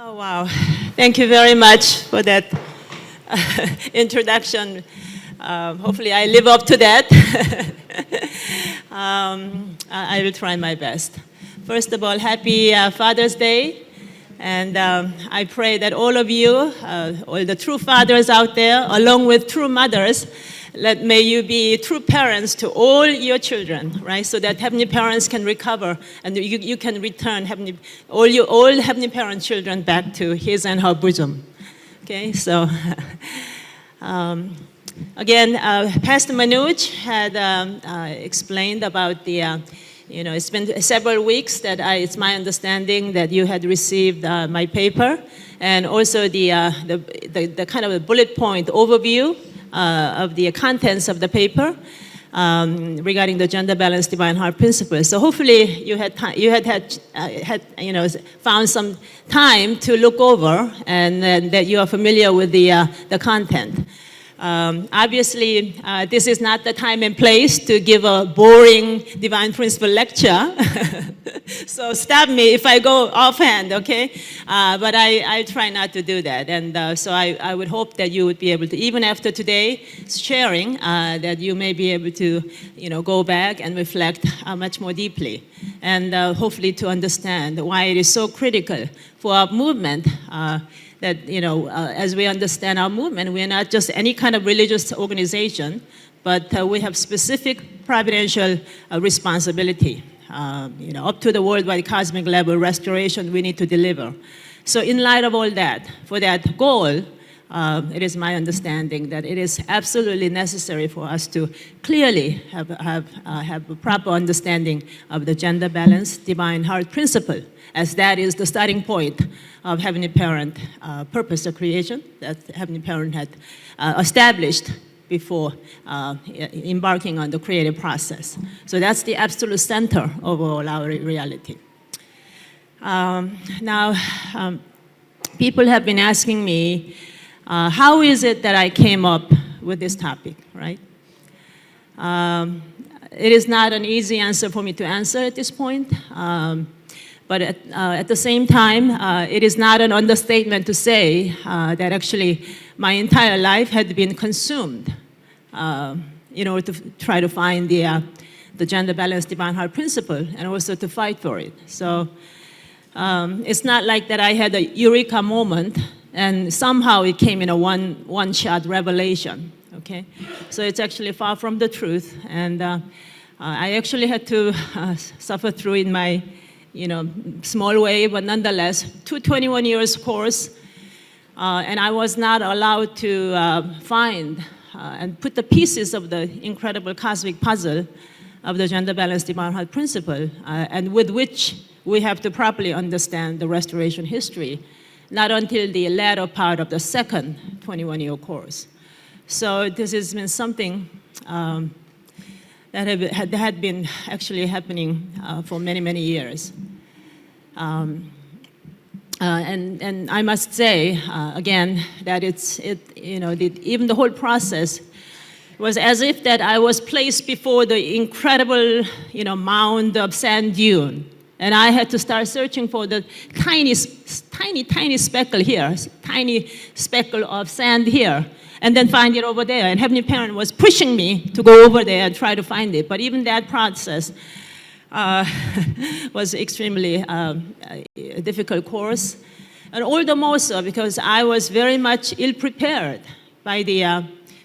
Oh, wow. Thank you very much for that introduction. Hopefully I live up to that. I will try my best. First of all, happy Father's Day. And I pray that all of you, all the true fathers out there, along with true mothers, may you be true parents to all your children, right? So that Heavenly Parents can recover and you can return all Heavenly Parent children back to His and her bosom. Okay, so again, Pastor Manoj had explained about the it's been several weeks that it's my understanding that you had received my paper and also the kind of a bullet point overview of the contents of the paper regarding the gender balanced divine heart principle. So hopefully you had found some time to look over and that you are familiar with the content. Obviously, this is not the time and place to give a boring divine principle lecture. So stop me if I go offhand, okay? But I try not to do that. And so I would hope that you would be able to, even after today's sharing, that you may be able to, go back and reflect much more deeply. And hopefully to understand why it is so critical for our movement that, as we understand our movement, we are not just any kind of religious organization, but we have specific providential responsibility, up to the worldwide cosmic level restoration we need to deliver. So in light of all that, for that goal, it is my understanding that it is absolutely necessary for us to clearly have a proper understanding of the gender balance divine heart principle, as that is the starting point of Heavenly Parent purpose of creation that Heavenly Parent had established before embarking on the creative process. So that's the absolute center of all our reality. Now, people have been asking me, how is it that I came up with this topic, right? It is not an easy answer for me to answer at this point. But at the same time, it is not an understatement to say that actually my entire life had been consumed in order to try to find the gender balanced divine heart principle and also to fight for it. So it's not like that I had a eureka moment and somehow it came in a one-shot revelation, okay? So it's actually far from the truth. And I actually had to suffer through in my small way, but nonetheless, 21 years course, and I was not allowed to find and put the pieces of the incredible cosmic puzzle of the gender balanced divine heart principle, and with which we have to properly understand the restoration history, not until the latter part of the second 21-year course. So this has been something that had been actually happening for many, many years. And I must say, again, that even the whole process was as if that I was placed before the incredible, mound of sand dune. And I had to start searching for the tiny speckle here, tiny speckle of sand here, and then find it over there. And Heavenly Parent was pushing me to go over there and try to find it. But even that process was extremely a difficult course. And all the more so because I was very much ill-prepared by the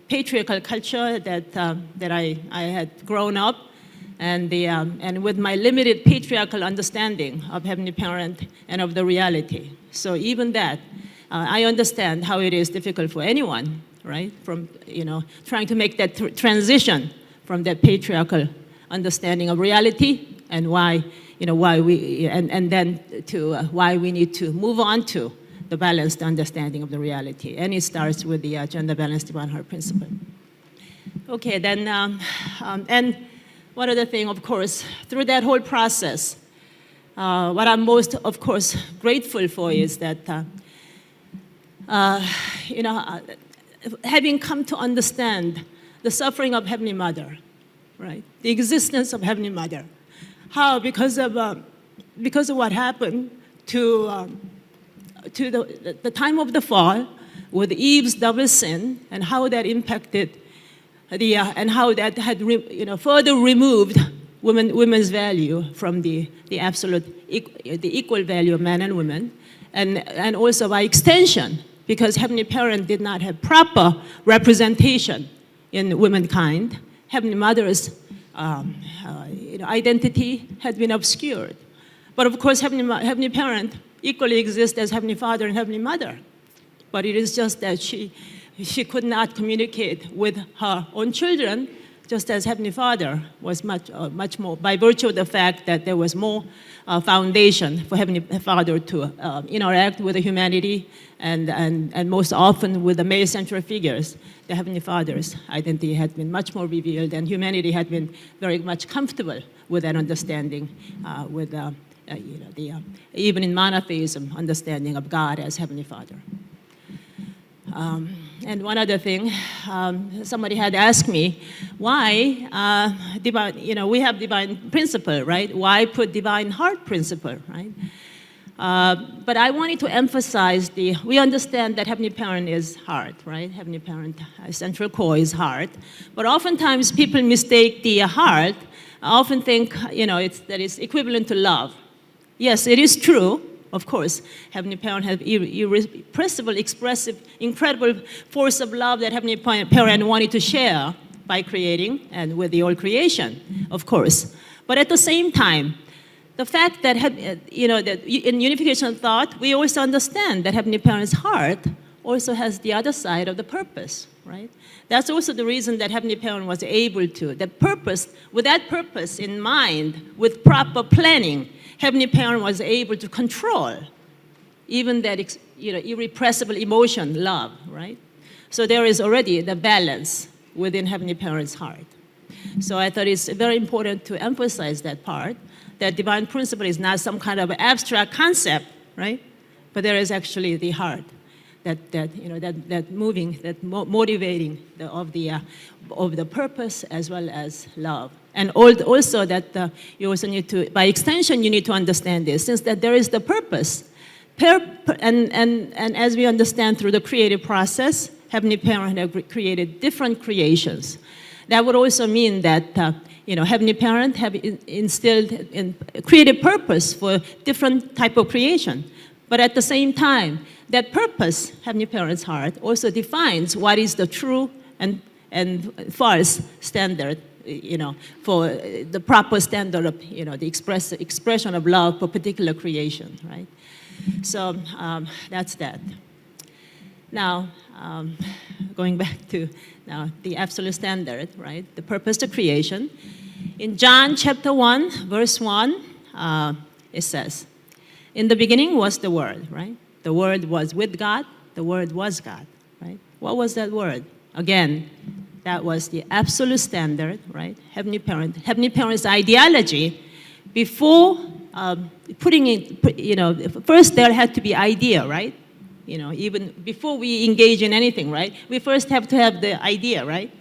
patriarchal culture that I had grown up, and with my limited patriarchal understanding of Heavenly Parent and of the reality. So even that, I understand how it is difficult for anyone, right? From, trying to make that transition from that patriarchal understanding of reality and why we, and then to why we need to move on to the balanced understanding of the reality. And it starts with the gender balanced divine heart principle. Okay, then, and one other thing, of course, through that whole process, what I'm most, of course, grateful for is that, having come to understand the suffering of Heavenly Mother, right? The existence of Heavenly Mother. How, because of what happened to to the time of the fall, with Eve's double sin, and how that impacted and how that had further removed women's value from the absolute, the equal value of men and women, and also by extension, because Heavenly Parent did not have proper representation in womankind, Heavenly Mother's identity had been obscured. But of course, Heavenly Parent equally exists as Heavenly Father and Heavenly Mother. But it is just that she could not communicate with her own children, just as Heavenly Father was much more, by virtue of the fact that there was more foundation for Heavenly Father to interact with the humanity, and most often with the male central figures. The Heavenly Father's identity had been much more revealed, and humanity had been very much comfortable with that understanding, even in monotheism, understanding of God as Heavenly Father. And one other thing, somebody had asked me, why we have divine principle, right? Why put divine heart principle, right? But I wanted to emphasize we understand that Heavenly Parent is heart, right? Heavenly Parent, central core is heart. But oftentimes people mistake the heart, often think, that it's equivalent to love. Yes, it is true. Of course, Heavenly Parent has irrepressible, expressive, incredible force of love that Heavenly Parent wanted to share by creating and with the whole creation, of course. But at the same time, the fact that, that in unification of thought, we also understand that Heavenly Parent's heart also has the other side of the purpose, right? That's also the reason that Heavenly Parent was able to, with that purpose in mind, with proper planning, Heavenly Parent was able to control even that irrepressible emotion, love, right? So there is already the balance within Heavenly Parent's heart. So I thought it's very important to emphasize that part, that divine principle is not some kind of abstract concept, right? But there is actually the heart, that moving, that motivating of the purpose as well as love. And also that you also need to, by extension, you need to understand this, since that there is the purpose. And as we understand through the creative process, Heavenly Parent have created different creations. That would also mean that Heavenly Parent have instilled in creative purpose for different type of creation. But at the same time, that purpose, Heavenly Parent's heart, also defines what is the true and false standard, for the proper standard of, the expression of love for particular creation, right? So that's that. Now, going back to now the absolute standard, right? The purpose of creation. In John chapter 1, verse 1, it says, in the beginning was the Word, right? The Word was with God, the Word was God, right? What was that Word? Again, that was the absolute standard, right? Heavenly Parent's ideology. Before putting in, first there had to be idea, right? Even before we engage in anything, right? We first have to have the idea, right?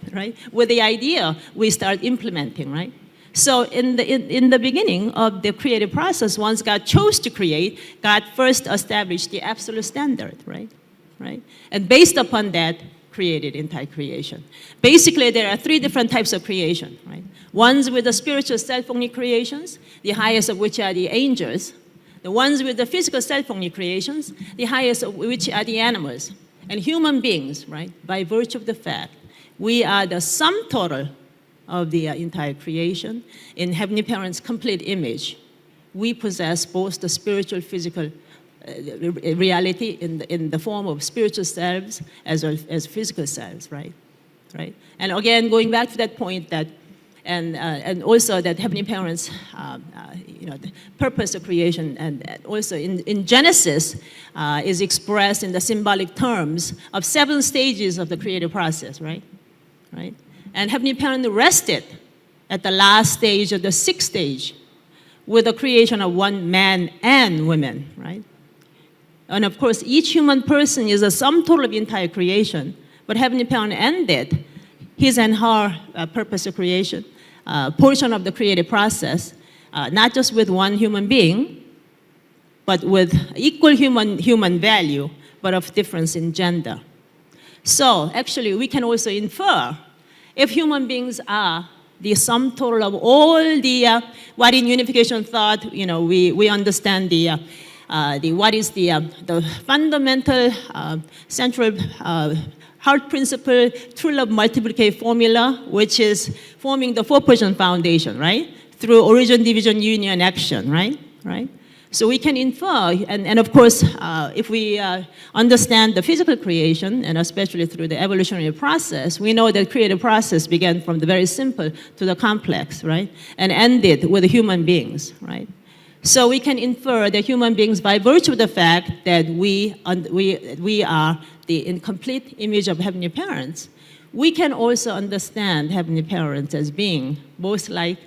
With the idea, we start implementing, right? So in the beginning of the creative process, once God chose to create, God first established the absolute standard, right? And based upon that, created entire creation. Basically, there are three different types of creation, right? Ones with the spiritual self-only creations, the highest of which are the angels. The ones with the physical self-only creations, the highest of which are the animals. And human beings, right? By virtue of the fact, we are the sum total of the entire creation. In Heavenly Parent's complete image, we possess both the spiritual, physical reality in the form of spiritual selves as well as physical selves, right? And again, going back to that point that, and also that Heavenly Parent's, the purpose of creation, and also in Genesis is expressed in the symbolic terms of 7 stages of the creative process, right? And Heavenly Parent rested at the last stage of the 6th stage with the creation of one man and woman, right? And of course, each human person is a sum total of entire creation, but Heavenly Parent ended his and her purpose of creation, portion of the creative process, not just with one human being, but with equal human value, but of difference in gender. So actually, we can also infer if human beings are the sum total of all the what in unification thought, we understand what is the fundamental central heart principle, true love multiplication formula, which is forming the four-position foundation, right? Through origin, division, union, action, right? So we can infer, and of course, if we understand the physical creation, and especially through the evolutionary process, we know that creative process began from the very simple to the complex, right? And ended with human beings, right? So we can infer that human beings, by virtue of the fact that we are the incomplete image of heavenly parents, we can also understand heavenly parents as being both like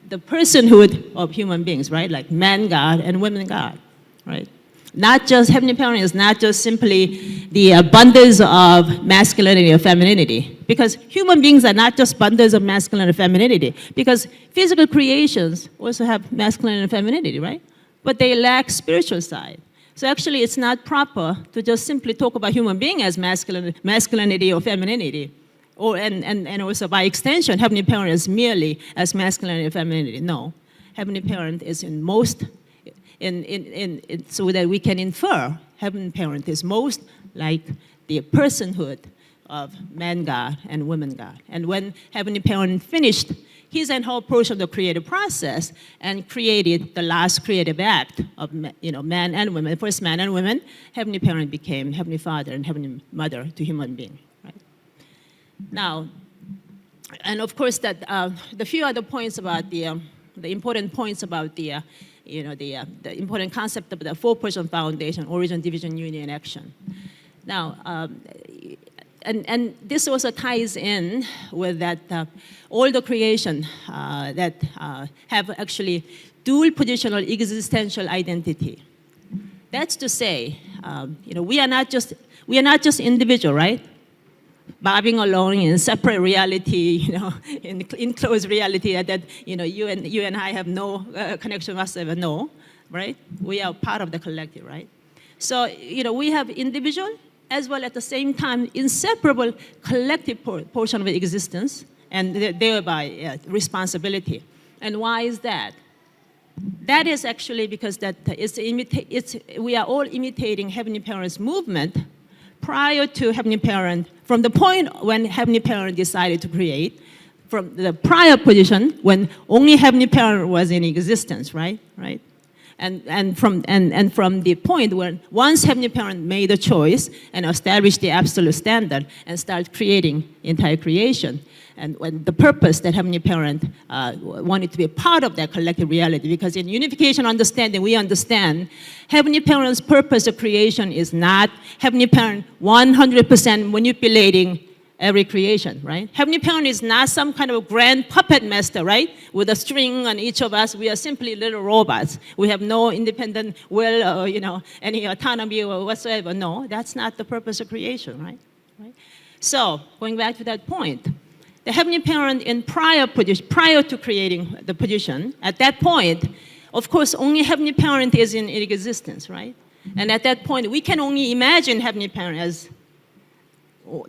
the personhood of human beings, right? Like man God and woman God, right? Not just, heavenly parent is not just simply the bundles of masculinity or femininity, because human beings are not just bundles of masculinity or femininity, because physical creations also have masculinity and femininity, right? But they lack spiritual side. So actually it's not proper to just simply talk about human being as masculinity or femininity. And also by extension, heavenly parent is merely as masculinity and femininity. No, heavenly parent is in most, so that we can infer heavenly parent is most like the personhood of man God and woman God. And when heavenly parent finished his and her portion of the creative process and created the last creative act of man and woman, first man and woman, heavenly parent became heavenly father and heavenly mother to human being. Now, and of course that the few other points about the important points about the important concept of the four-person foundation, origin, division, union, action. Now, and this also ties in with that all the creation that have actually dual positional existential identity. That's to say, we are not just individual, right? Bobbing along in separate reality, in closed reality that you and I have no connection whatsoever. No, right? We are part of the collective, right? So we have individual as well at the same time inseparable collective portion of existence, and thereby responsibility. And why is that? That is actually because that we are all imitating Heavenly Parent's movement prior to Heavenly Parent, from the point when Heavenly Parent decided to create, from the prior position when only Heavenly Parent was in existence, right? And from the point when once Heavenly Parent made a choice and established the absolute standard and started creating entire creation, and when the purpose that Heavenly Parent wanted to be a part of that collective reality, because in unification understanding, we understand Heavenly Parent's purpose of creation is not Heavenly Parent 100% manipulating every creation, right? Heavenly Parent is not some kind of grand puppet master, right? With a string on each of us. We are simply little robots. We have no independent will or, any autonomy or whatsoever. No, that's not the purpose of creation, right? So, going back to that point, the Heavenly Parent in prior to creating the position, at that point, of course, only Heavenly Parent is in existence, right? And at that point, we can only imagine Heavenly Parent as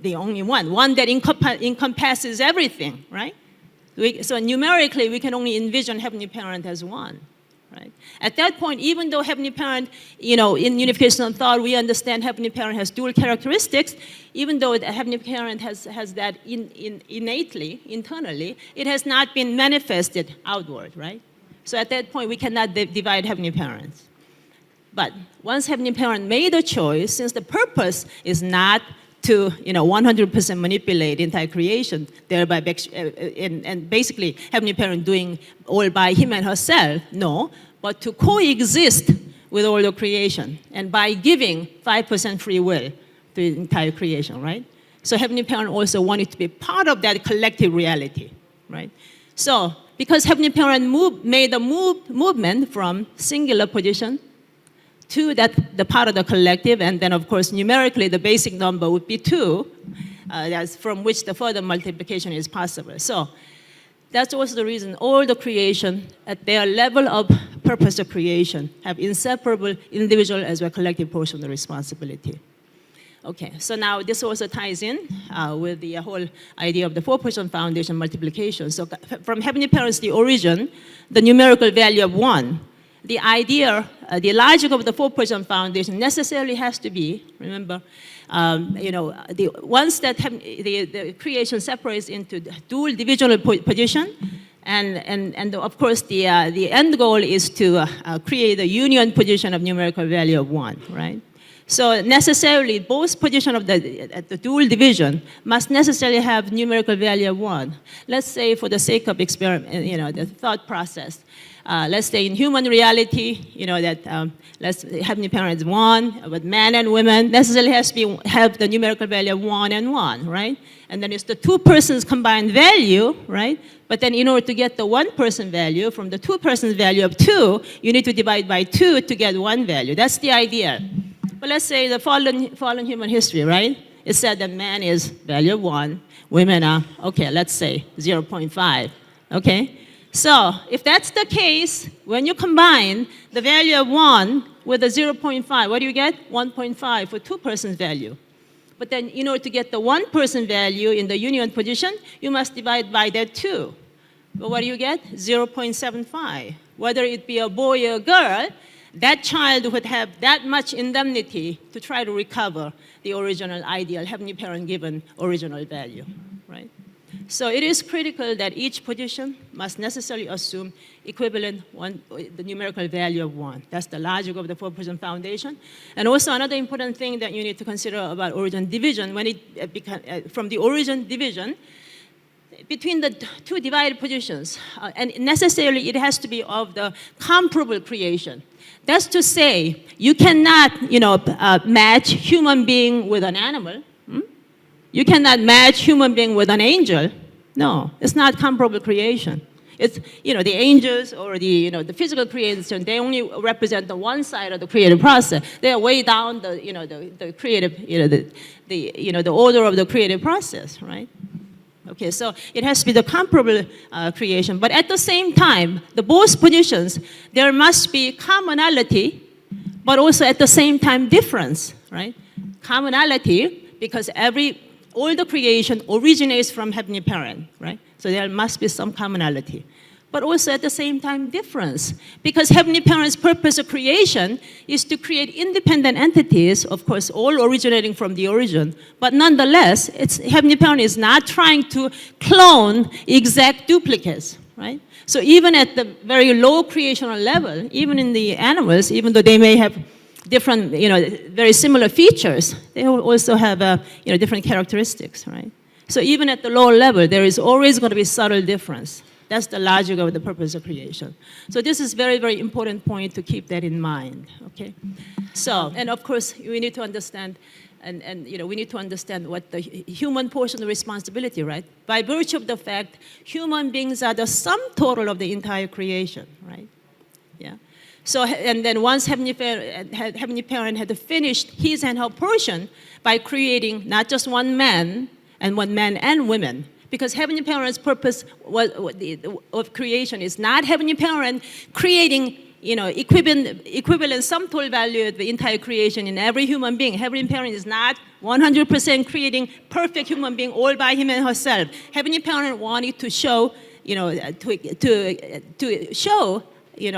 the only one that encompasses everything, right? So numerically, we can only envision Heavenly Parent as one, right? At that point, even though Heavenly Parent, in unification of thought, we understand Heavenly Parent has dual characteristics, even though the Heavenly Parent has that innately, internally, it has not been manifested outward, right? So at that point, we cannot divide Heavenly Parents. But once Heavenly Parent made a choice, since the purpose is not to 100% manipulate entire creation, thereby and basically Heavenly Parent doing all by him and herself, no, but to coexist with all the creation, and by giving 5% free will to the entire creation, right? So Heavenly Parent also wanted to be part of that collective reality, right? So because Heavenly Parent made a movement from singular position to the part of the collective, and then of course numerically the basic number would be 2, that's from which the further multiplication is possible. So that's also the reason all the creation at their level of purpose of creation have inseparable individual as well as collective portion of the responsibility. Okay, so now this also ties in with the whole idea of the four-person foundation multiplication. So from Heavenly Parents, the origin, the numerical value of 1, the idea, the logic of the four-person foundation necessarily has to be, remember, once that the creation separates into dual divisional position, and of course the end goal is to create a union position of numerical value of 1, right? So necessarily, both position of the dual division must necessarily have numerical value of 1. Let's say, for the sake of experiment, the thought process, let's say in human reality, let's Heavenly Parents 1, but men and women necessarily has to have the numerical value of 1 and 1, right? And then it's the two persons combined value, right? But then in order to get the one person value from the two persons value of 2, you need to divide by 2 to get 1 value. That's the idea. But let's say the fallen human history, right? It said that man is value of 1, women are, okay, let's say 0.5, okay? So if that's the case, when you combine the value of 1 with the 0.5, what do you get? 1.5 for two persons value. But then in order to get the one person value in the union position, you must divide by that 2. But what do you get? 0.75. Whether it be a boy or a girl, that child would have that much indemnity to try to recover the original ideal, Heavenly Parent given original value, right? So it is critical that each position must necessarily assume equivalent the numerical value of 1. That's the logic of the four-person foundation. And also another important thing that you need to consider about origin division, when it from the origin division, between the two divided positions, and necessarily it has to be of the comparable creation. That's to say, you cannot, match human being with an animal. You cannot match human being with an angel. No, it's not comparable creation. It's, the angels or the physical creation, they only represent the one side of the creative process. They are way down the creative, the order of the creative process, right? Okay, so it has to be the comparable creation. But at the same time, both positions, there must be commonality, but also at the same time difference, right? Commonality, because all the creation originates from Heavenly Parent, right? So there must be some commonality. But also at the same time difference, because Heavenly Parent's purpose of creation is to create independent entities, of course, all originating from the origin, but nonetheless, Heavenly Parent is not trying to clone exact duplicates, right? So even at the very low creational level, even in the animals, even though they may have different, very similar features, they also have, different characteristics, right? So even at the lower level, there is always going to be subtle difference. That's the logic of the purpose of creation. So this is very, very important point to keep that in mind, okay? So, and of course, we need to understand, we need to understand what the human portion of responsibility, right? By virtue of the fact, human beings are the sum total of the entire creation, right? Yeah. So, and then once Heavenly Parent had finished his and her portion by creating not just one man and women, because Heavenly Parent's purpose of creation is not Heavenly Parent creating, equivalent sum total value of the entire creation in every human being. Heavenly Parent is not 100% creating perfect human being all by him and herself. Heavenly Parent wanted to show, to show,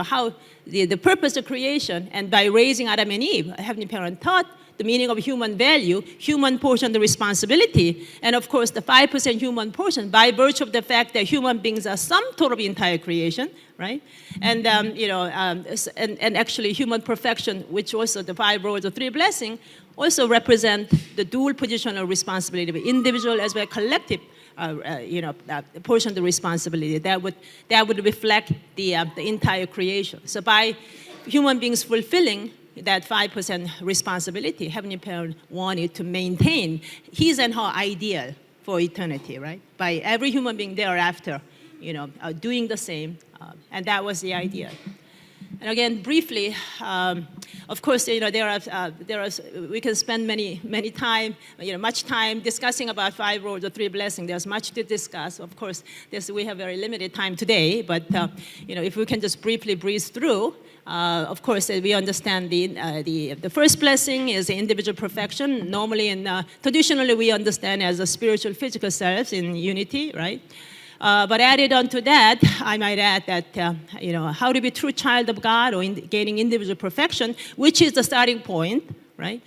how the purpose of creation, and by raising Adam and Eve, Heavenly Parent taught the meaning of human value, human portion, the responsibility, and of course the 5% human portion by virtue of the fact that human beings are sum total of the entire creation, right? And and actually human perfection, which also the 5 roles of 3 blessings, also represent the dual position of responsibility of individual as well as collective, portion of the responsibility that would reflect the entire creation. So by human beings fulfilling that 5% responsibility, Heavenly Parent wanted to maintain his and her ideal for eternity, right? By every human being thereafter, doing the same, and that was the idea. And again, briefly, of course, we can spend much time discussing about 5 roles or 3 blessings. There's much to discuss. Of course, we have very limited time today, but if we can just briefly breeze through, of course, we understand the first blessing is the individual perfection. Normally, traditionally, we understand as a spiritual, physical selves in unity, right? But added on to that, I might add that, how to be a true child of God or gaining individual perfection, which is the starting point, right?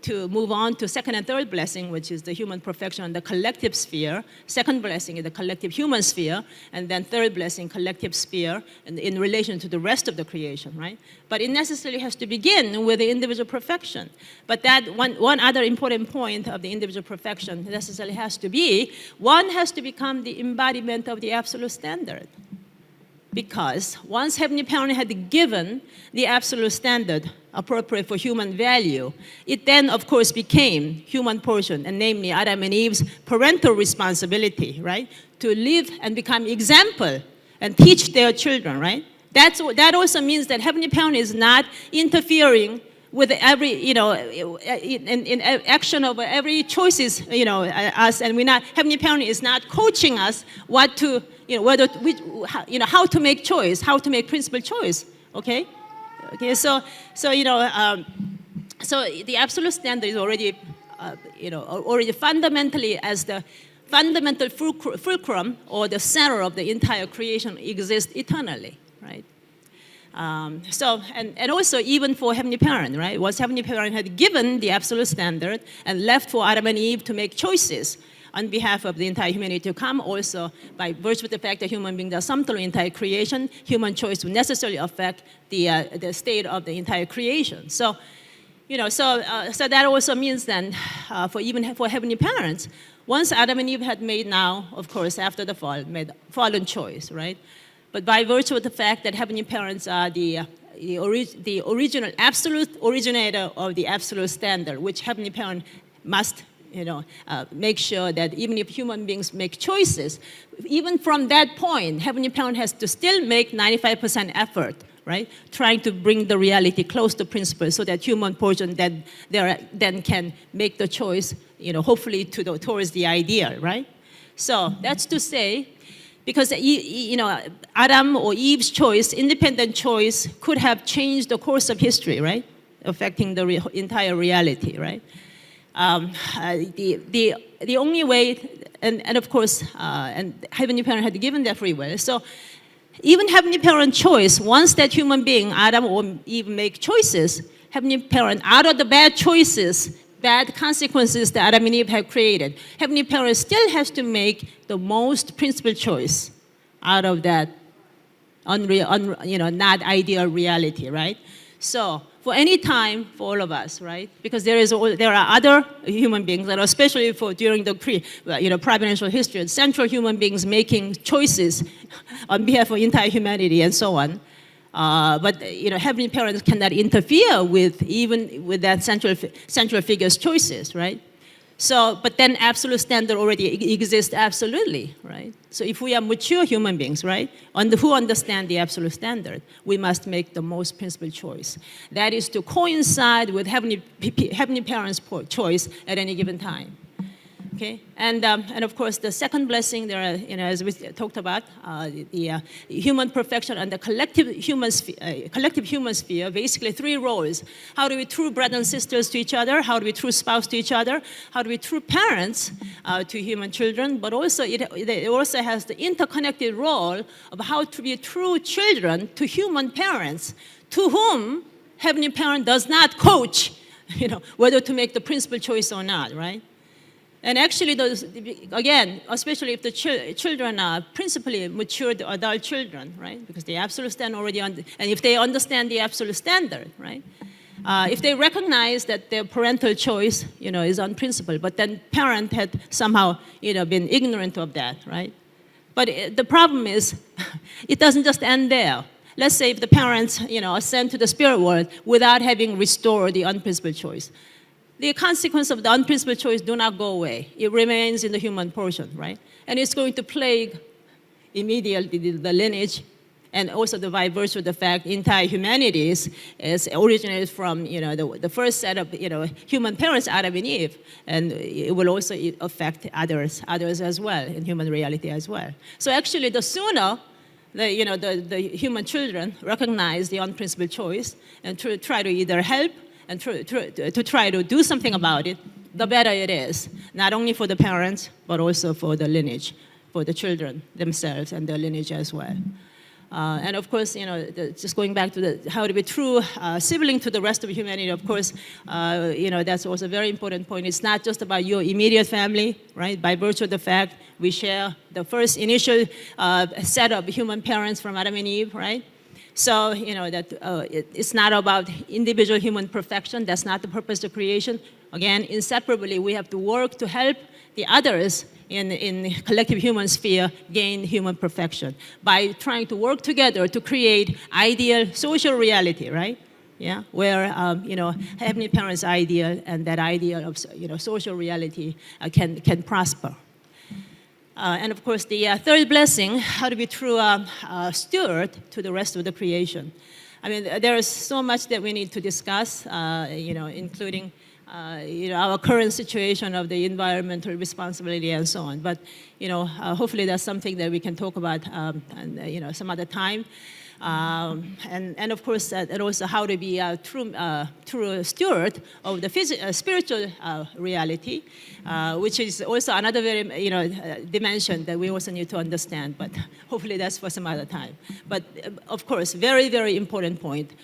To move on to second and third blessing, which is the human perfection and the collective sphere. Second blessing is the collective human sphere, and then third blessing, collective sphere, in relation to the rest of the creation, right? But it necessarily has to begin with the individual perfection. But that one other important point of the individual perfection necessarily has to be, one has to become the embodiment of the absolute standard. Because once Heavenly Parent had given the absolute standard appropriate for human value, it then, of course, became human portion, and namely Adam and Eve's parental responsibility, right? To live and become example and teach their children, right? That also means that Heavenly Parent is not interfering with every, in action of every choices, us, and Heavenly Parent is not coaching us what to, how to make choice, how to make principled choice, okay? Okay, so the absolute standard is already, already fundamentally as the fundamental fulcrum or the center of the entire creation exists eternally, right? And also even for Heavenly Parent, right? Once Heavenly Parent had given the absolute standard and left for Adam and Eve to make choices on behalf of the entire humanity to come, also by virtue of the fact that human beings are sum total entire creation, human choice will necessarily affect the state of the entire creation. So, so that also means then, for Heavenly Parents, once Adam and Eve had made now, of course, after the fall, made fallen choice, right? But by virtue of the fact that Heavenly Parents are the original, absolute originator of the absolute standard, which Heavenly Parent must make sure that even if human beings make choices, even from that point, Heavenly Parent has to still make 95% effort, right? Trying to bring the reality close to principle so that human portion then can make the choice, hopefully towards the ideal, right? So that's to say, because Adam or Eve's choice, independent choice, could have changed the course of history, right? Affecting the entire reality, right? The only way, and of course, and Heavenly Parent had given that free will. So even Heavenly Parent choice, once that human being, Adam or Eve, make choices, Heavenly Parent, out of the bad choices, bad consequences that Adam and Eve have created, Heavenly Parent still has to make the most principled choice out of that not ideal reality, right? So for any time, for all of us, right? Because there are other human beings, and especially during the providential history, central human beings making choices on behalf of entire humanity and so on. But Heavenly Parents cannot interfere with that central figure's choices, right? So, but then absolute standard already exists absolutely, right? So if we are mature human beings, right, who understand the absolute standard, we must make the most principled choice. That is to coincide with Heavenly Parents' choice at any given time. Okay, and of course the second blessing there, as we talked about, the human perfection and the collective human sphere, basically 3 roles. How do we true brothers and sisters to each other? How do we true spouse to each other? How do we true parents to human children? But also it also has the interconnected role of how to be true children to human parents, to whom Heavenly Parent does not coach, whether to make the principal choice or not, right? And actually, again, especially if the children are principally mature adult children, right? Because the absolute standard already, and if they understand the absolute standard, right? If they recognize that their parental choice, is unprincipled, but then parent had somehow, been ignorant of that, right? But the problem is, it doesn't just end there. Let's say if the parents, are sent to the spirit world without having restored the unprincipled choice. The consequence of the unprincipled choice do not go away. It remains in the human portion, right? And it's going to plague immediately the lineage And also by virtue of the fact entire humanity is originated from, the first set of, human parents, Adam and Eve. And it will also affect others as well, in human reality as well. So actually, the sooner the human children recognize the unprincipled choice and try to either help and to try to do something about it, the better it is, not only for the parents, but also for the lineage, for the children themselves and their lineage as well. And of course, just going back to how to be true sibling to the rest of humanity, of course, that's also a very important point. It's not just about your immediate family, right? By virtue of the fact we share the first initial set of human parents from Adam and Eve, right? So, it's not about individual human perfection. That's not the purpose of creation. Again, inseparably, we have to work to help the others in collective human sphere gain human perfection by trying to work together to create ideal social reality, right? Yeah, where Heavenly Parents' ideal and that ideal of social reality can prosper. And of course, the third blessing, how to be true steward to the rest of the creation. I mean, there is so much that we need to discuss, including our current situation of the environmental responsibility and so on. But hopefully that's something that we can talk about some other time. And of course, and also how to be a true steward of the spiritual reality, which is also another very dimension that we also need to understand. But hopefully that's for some other time. But of course, very, very important point.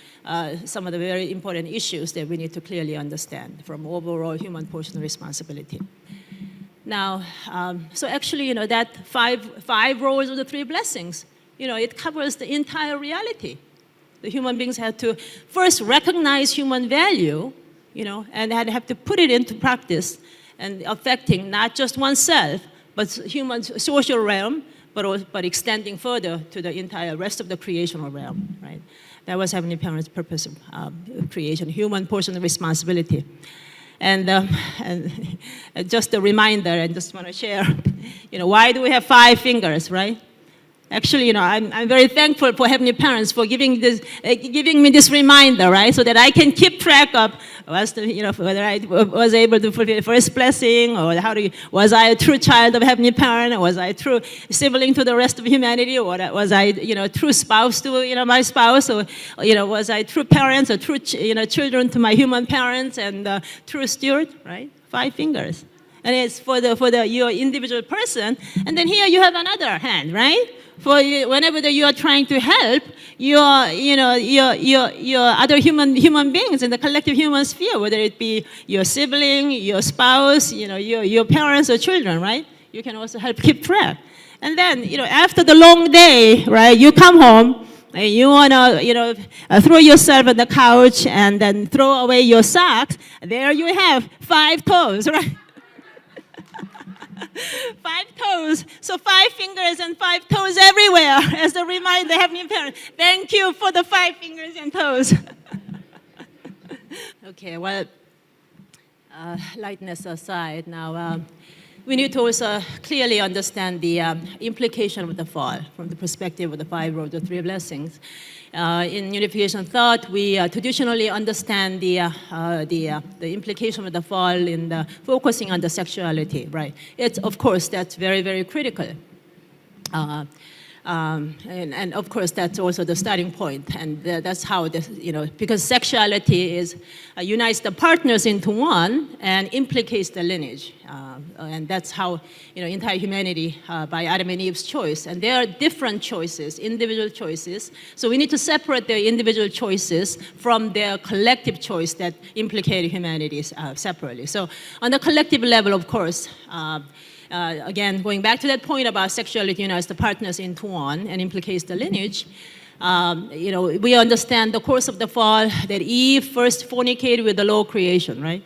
Some of the very important issues that we need to clearly understand from overall human portion responsibility. Now, so actually, that five roles of the three blessings. It covers the entire reality. The human beings have to first recognize human value, and have to put it into practice and affecting not just oneself, but human social realm, but extending further to the entire rest of the creational realm, right? That was Heavenly Parents' purpose of creation, human portion of responsibility. And just a reminder, I just want to share, why do we have 5 fingers, right? Actually, I'm very thankful for Heavenly Parents for giving me this reminder, right? So that I can keep track of whether I was able to fulfill the first blessing, or was I a true child of Heavenly Parent, or was I a true sibling to the rest of humanity, or was I, true spouse to, my spouse, or, was I true parents or true, children to my human parents, and true steward, right? 5 fingers. And it's for your individual person. And then here you have another hand, right? For whenever you are trying to help your other human beings in the collective human sphere, whether it be your sibling, your spouse, your parents or children, right? You can also help keep track. And then, after the long day, right, you come home and you wanna, throw yourself on the couch and then throw away your socks. There you have 5 toes, right? 5 toes. So 5 fingers and 5 toes everywhere as a reminder, Heavenly Parent. Thank you for the 5 fingers and toes. Okay, well, lightness aside, now we need to also clearly understand the implication of the fall from the perspective of the 5 roads, the 3 blessings. In unification thought, we traditionally understand the implication of the fall in focusing on the sexuality, right? It's, of course, that's very, very critical. And of course, that's also the starting point. And that's how, because sexuality unites the partners into one and implicates the lineage. And that's how, entire humanity, by Adam and Eve's choice. And there are different choices, individual choices. So we need to separate their individual choices from their collective choice that implicate humanity separately. So on the collective level, of course, again, going back to that point about sexuality unites the partners into one and implicates the lineage, we understand the course of the fall that Eve first fornicated with the low creation, right?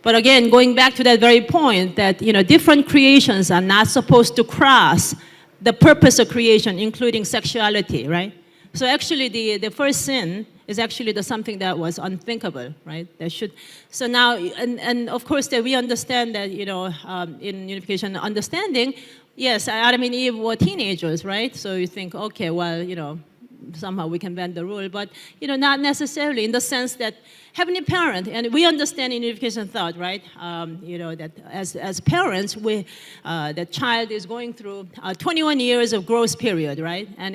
But again, going back to that very point that, different creations are not supposed to cross the purpose of creation, including sexuality, right? So actually, the first sin is actually something that was unthinkable, right? So now, and of course, that we understand that, in unification understanding, yes, Adam and Eve were teenagers, right? So you think, okay, well, somehow we can bend the rule, but not necessarily in the sense that Heavenly Parent, and we understand in unification thought, right? That as parents, the child is going through 21 years of growth period, right? And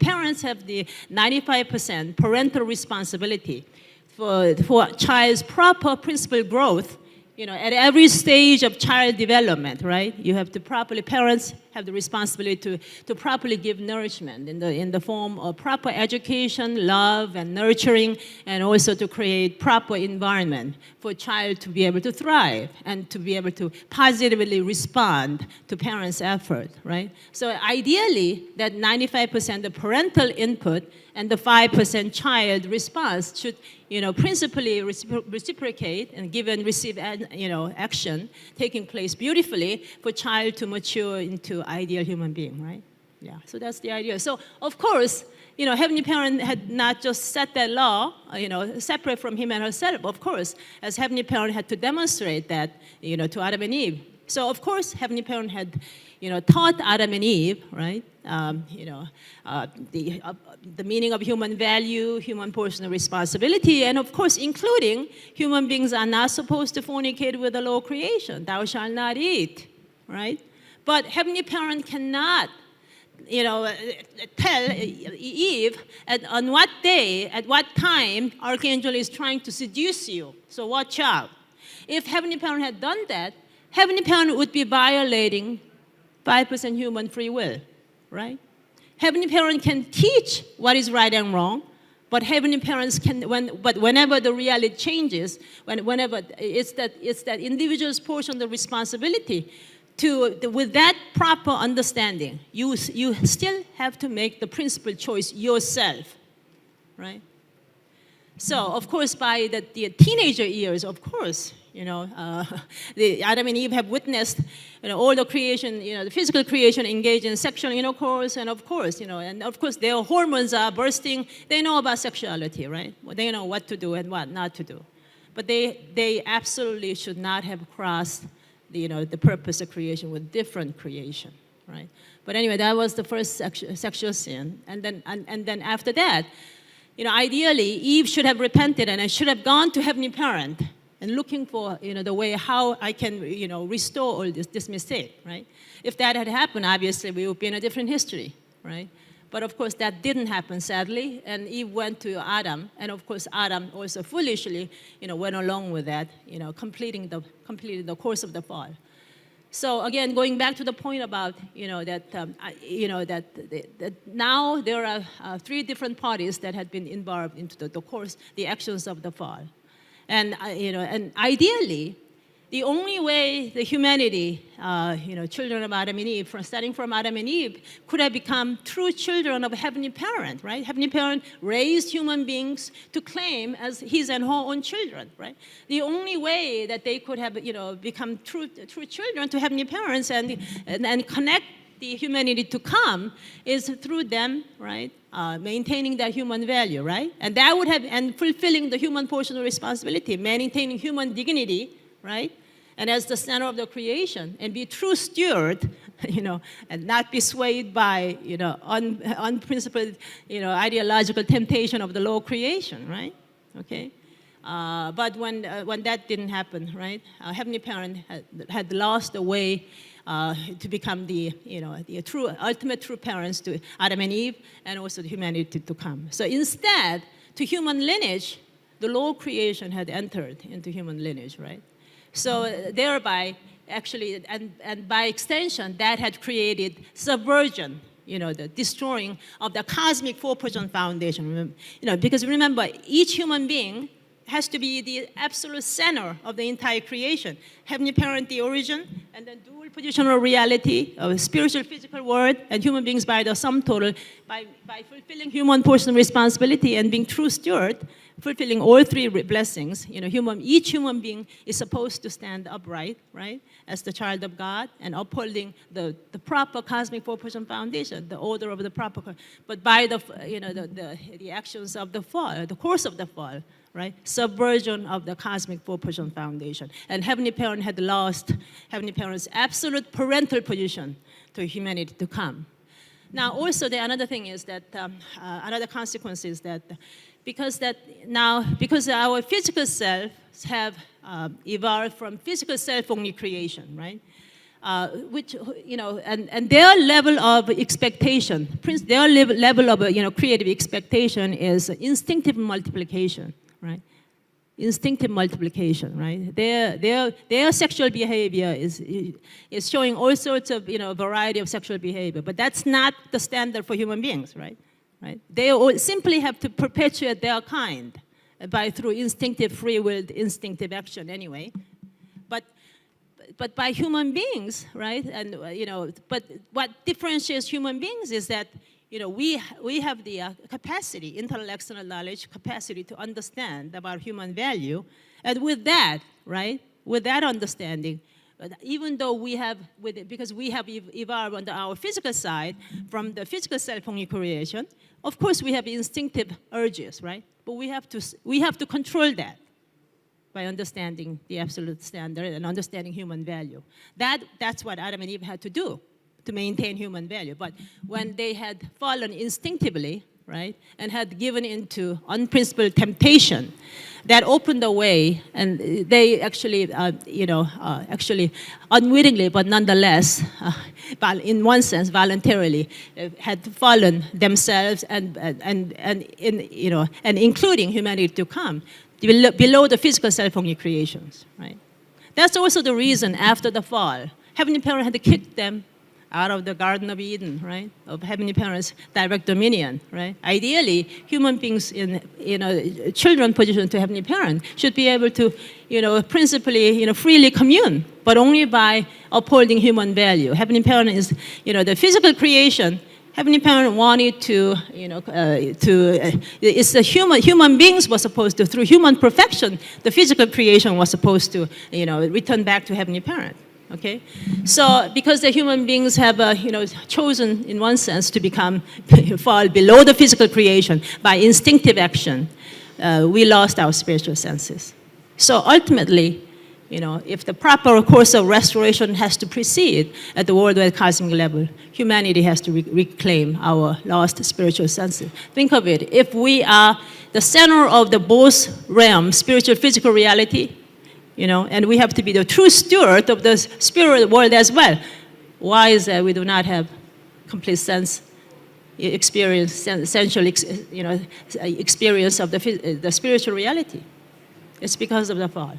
parents have the 95% parental responsibility for child's proper principal growth. At every stage of child development, right? You have to parents have the responsibility to properly give nourishment in the form of proper education, love, and nurturing, and also to create proper environment for a child to be able to thrive and to be able to positively respond to parents' effort, right? So ideally, that 95% of parental input and the 5% child response should, principally reciprocate and give and receive, action taking place beautifully for child to mature into ideal human being, right? Yeah, so that's the idea. So, of course, Heavenly Parent had not just set that law, separate from him and herself, of course, as Heavenly Parent had to demonstrate that, to Adam and Eve. So, of course, Heavenly Parent had, taught Adam and Eve, right? The meaning of human value, human personal responsibility, and of course, including human beings are not supposed to fornicate with the law of creation. Thou shalt not eat, right? But Heavenly Parent cannot, tell Eve on what day, at what time, Archangel is trying to seduce you. So watch out. If Heavenly Parent had done that, Heavenly Parent would be violating 5% human free will, right? Heavenly Parent can teach what is right and wrong, but Heavenly Parents but whenever the reality changes, whenever it's that individual's portion of the responsibility with that proper understanding, you still have to make the principal choice yourself, right? So, of course, by the teenager years, of course, the Adam and Eve have witnessed, all the creation, the physical creation engaged in sexual intercourse, and of course, their hormones are bursting. They know about sexuality, right? Well, they know what to do and what not to do. But they absolutely should not have crossed the purpose of creation with different creation, right? But anyway, that was the first sexual sin, and then after that, ideally, Eve should have repented and should have gone to Heavenly Parent and looking for, the way how I can, restore all this mistake, right? If that had happened, obviously, we would be in a different history, right? But of course, that didn't happen, sadly, and Eve went to Adam, and of course, Adam also foolishly, went along with that, completing the course of the fall. So again, going back to the point about, that now there are 3 different parties that had been involved into the actions of the fall. And ideally, the only way the humanity, children of Adam and Eve, starting from Adam and Eve, could have become true children of a Heavenly Parent, right? Heavenly Parent raised human beings to claim as his and her own children, right? The only way that they could have, become true children to Heavenly Parents and connect the humanity to come is through them, right? Maintaining that human value, right? And that would have, and fulfilling the human portion of responsibility, maintaining human dignity, right? And as the center of the creation, and be true steward, and not be swayed by, unprincipled, ideological temptation of the law of creation, right? Okay? But when that didn't happen, right? Heavenly Parent had lost the way to become the ultimate true parents to Adam and Eve, and also the humanity to come. So instead, to human lineage, the law of creation had entered into human lineage, right? So thereby, actually, and by extension, that had created subversion, the destroying of the cosmic 4-person foundation. Because remember, each human being has to be the absolute center of the entire creation. Heavenly Parent, the origin, and then dual positional reality of spiritual, physical world, and human beings by the sum total, by fulfilling human personal responsibility and being true steward, fulfilling all 3 blessings. Each human being is supposed to stand upright, right, as the child of God, and upholding the proper cosmic 4-person foundation, the order of the proper. But by the actions of the fall, the course of the fall, right? Subversion of the cosmic 4-person foundation. And Heavenly Parent had lost Heavenly Parent's absolute parental position to humanity to come. Now, also, another thing is that, another consequence is that because our physical selves have evolved from physical self-only creation, right? Which, and their level of expectation, their level of, creative expectation is instinctive multiplication, right? Instinctive multiplication, right? Their sexual behavior is showing all sorts of, variety of sexual behavior, but that's not the standard for human beings, right? Right? They all simply have to perpetuate their kind through instinctive, free-willed, instinctive action anyway. But by human beings, right? And but what differentiates human beings is that we have the capacity, intellectual knowledge, capacity to understand about human value, and with that, right? With that understanding, even though because we have evolved on our physical side from the physical self-only creation, of course we have instinctive urges, right? But we have to control that by understanding the absolute standard and understanding human value. That's what Adam and Eve had to do to maintain human value. But when they had fallen instinctively, right, and had given into unprincipled temptation, that opened the way, and they actually, actually unwittingly, but nonetheless, in one sense, voluntarily, had fallen themselves and including humanity to come below the physical self-only creations, right? That's also the reason after the fall, Heavenly Parent had to kick them out of the Garden of Eden, right? Of Heavenly Parent's direct dominion, right? Ideally, human beings in children position to Heavenly Parent should be able to, principally, freely commune, but only by upholding human value. Heavenly Parent is, the physical creation. Heavenly Parent wanted to, it's the human beings were supposed to, through human perfection, the physical creation was supposed to, return back to Heavenly Parent. Okay, so because the human beings have, chosen in one sense to fall below the physical creation by instinctive action, we lost our spiritual senses. So ultimately, if the proper course of restoration has to proceed at the worldwide cosmic level, humanity has to reclaim our lost spiritual senses. Think of it: if we are the center of the both realms, spiritual, physical reality, and we have to be the true steward of the spirit world as well. Why is that we do not have complete essential experience of the spiritual reality? It's because of the fall.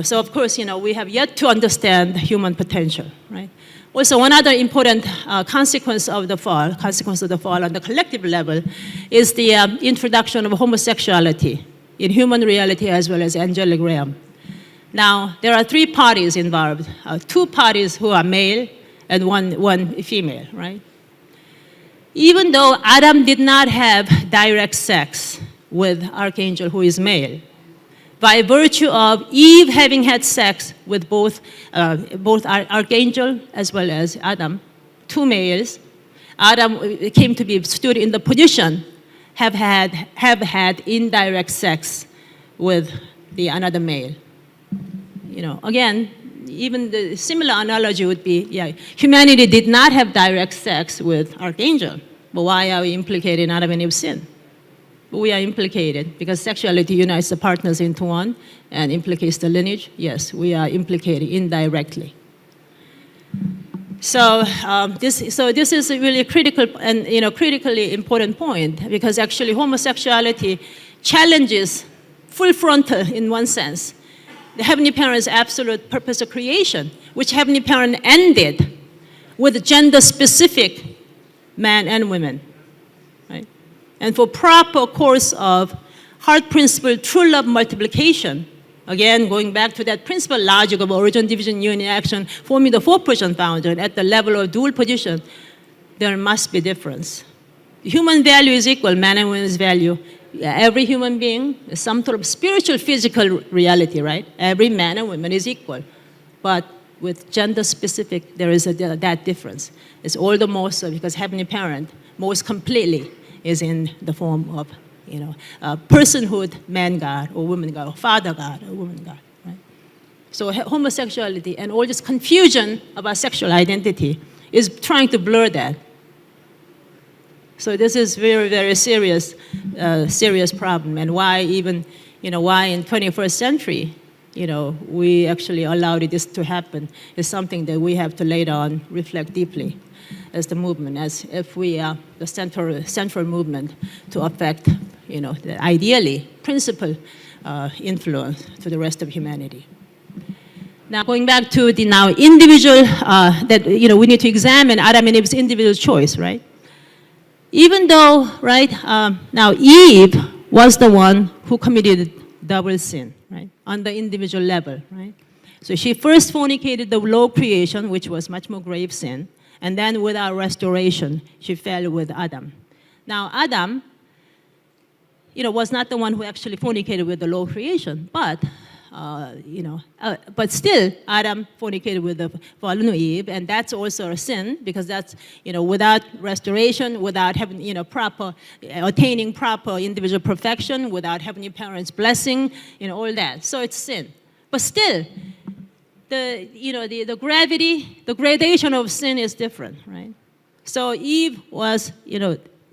So of course, we have yet to understand human potential, right? Also, one other important consequence of the fall on the collective level is the introduction of homosexuality in human reality as well as angelic realm. Now, there are three parties involved, two parties who are male and one female, right? Even though Adam did not have direct sex with Archangel, who is male, by virtue of Eve having had sex with both Archangel as well as Adam, two males, Adam came to be stood in the position have had indirect sex with another male. Again, even the similar analogy would be, humanity did not have direct sex with Archangel, but why are we implicated in Adam and Eve's sin? We are implicated because sexuality unites the partners into one and implicates the lineage. Yes, we are implicated indirectly. So this is a really critical and critically important point, because actually homosexuality challenges full frontal in one sense the Heavenly Parent's absolute purpose of creation, which Heavenly Parent ended with gender-specific man and women, right? And for proper course of heart principle, true love multiplication. Again, going back to that principal logic of origin, division, union, action, forming the four-position foundation at the level of dual position, there must be difference. Human value is equal, man and woman's value. Every human being is some sort of spiritual, physical reality, right? Every man and woman is equal. But with gender-specific, there is that difference. It's all the more so because Heavenly Parent, most completely, is in the form of personhood, man God or woman God, or father God or woman God, right? So homosexuality and all this confusion about sexual identity is trying to blur that. So this is very, very serious, serious problem, and why even, why in 21st century, we actually allowed this to happen is something that we have to later on reflect deeply as the movement, as if we are the central movement to affect, the ideally principal influence to the rest of humanity. Now, going back to the now individual, that, we need to examine Adam and Eve's individual choice, right? Even though, right, now Eve was the one who committed double sin, right, on the individual level, right? So she first fornicated the low creation, which was much more grave sin, and then without restoration, she fell with Adam. Now, Adam, was not the one who actually fornicated with the low creation, but but still, Adam fornicated with the fallen Eve, and that's also a sin because that's, without restoration, without having, attaining proper individual perfection, without having your parents' blessing, all that. So it's sin. But still, the gravity, the gradation of sin is different, right? So Eve was,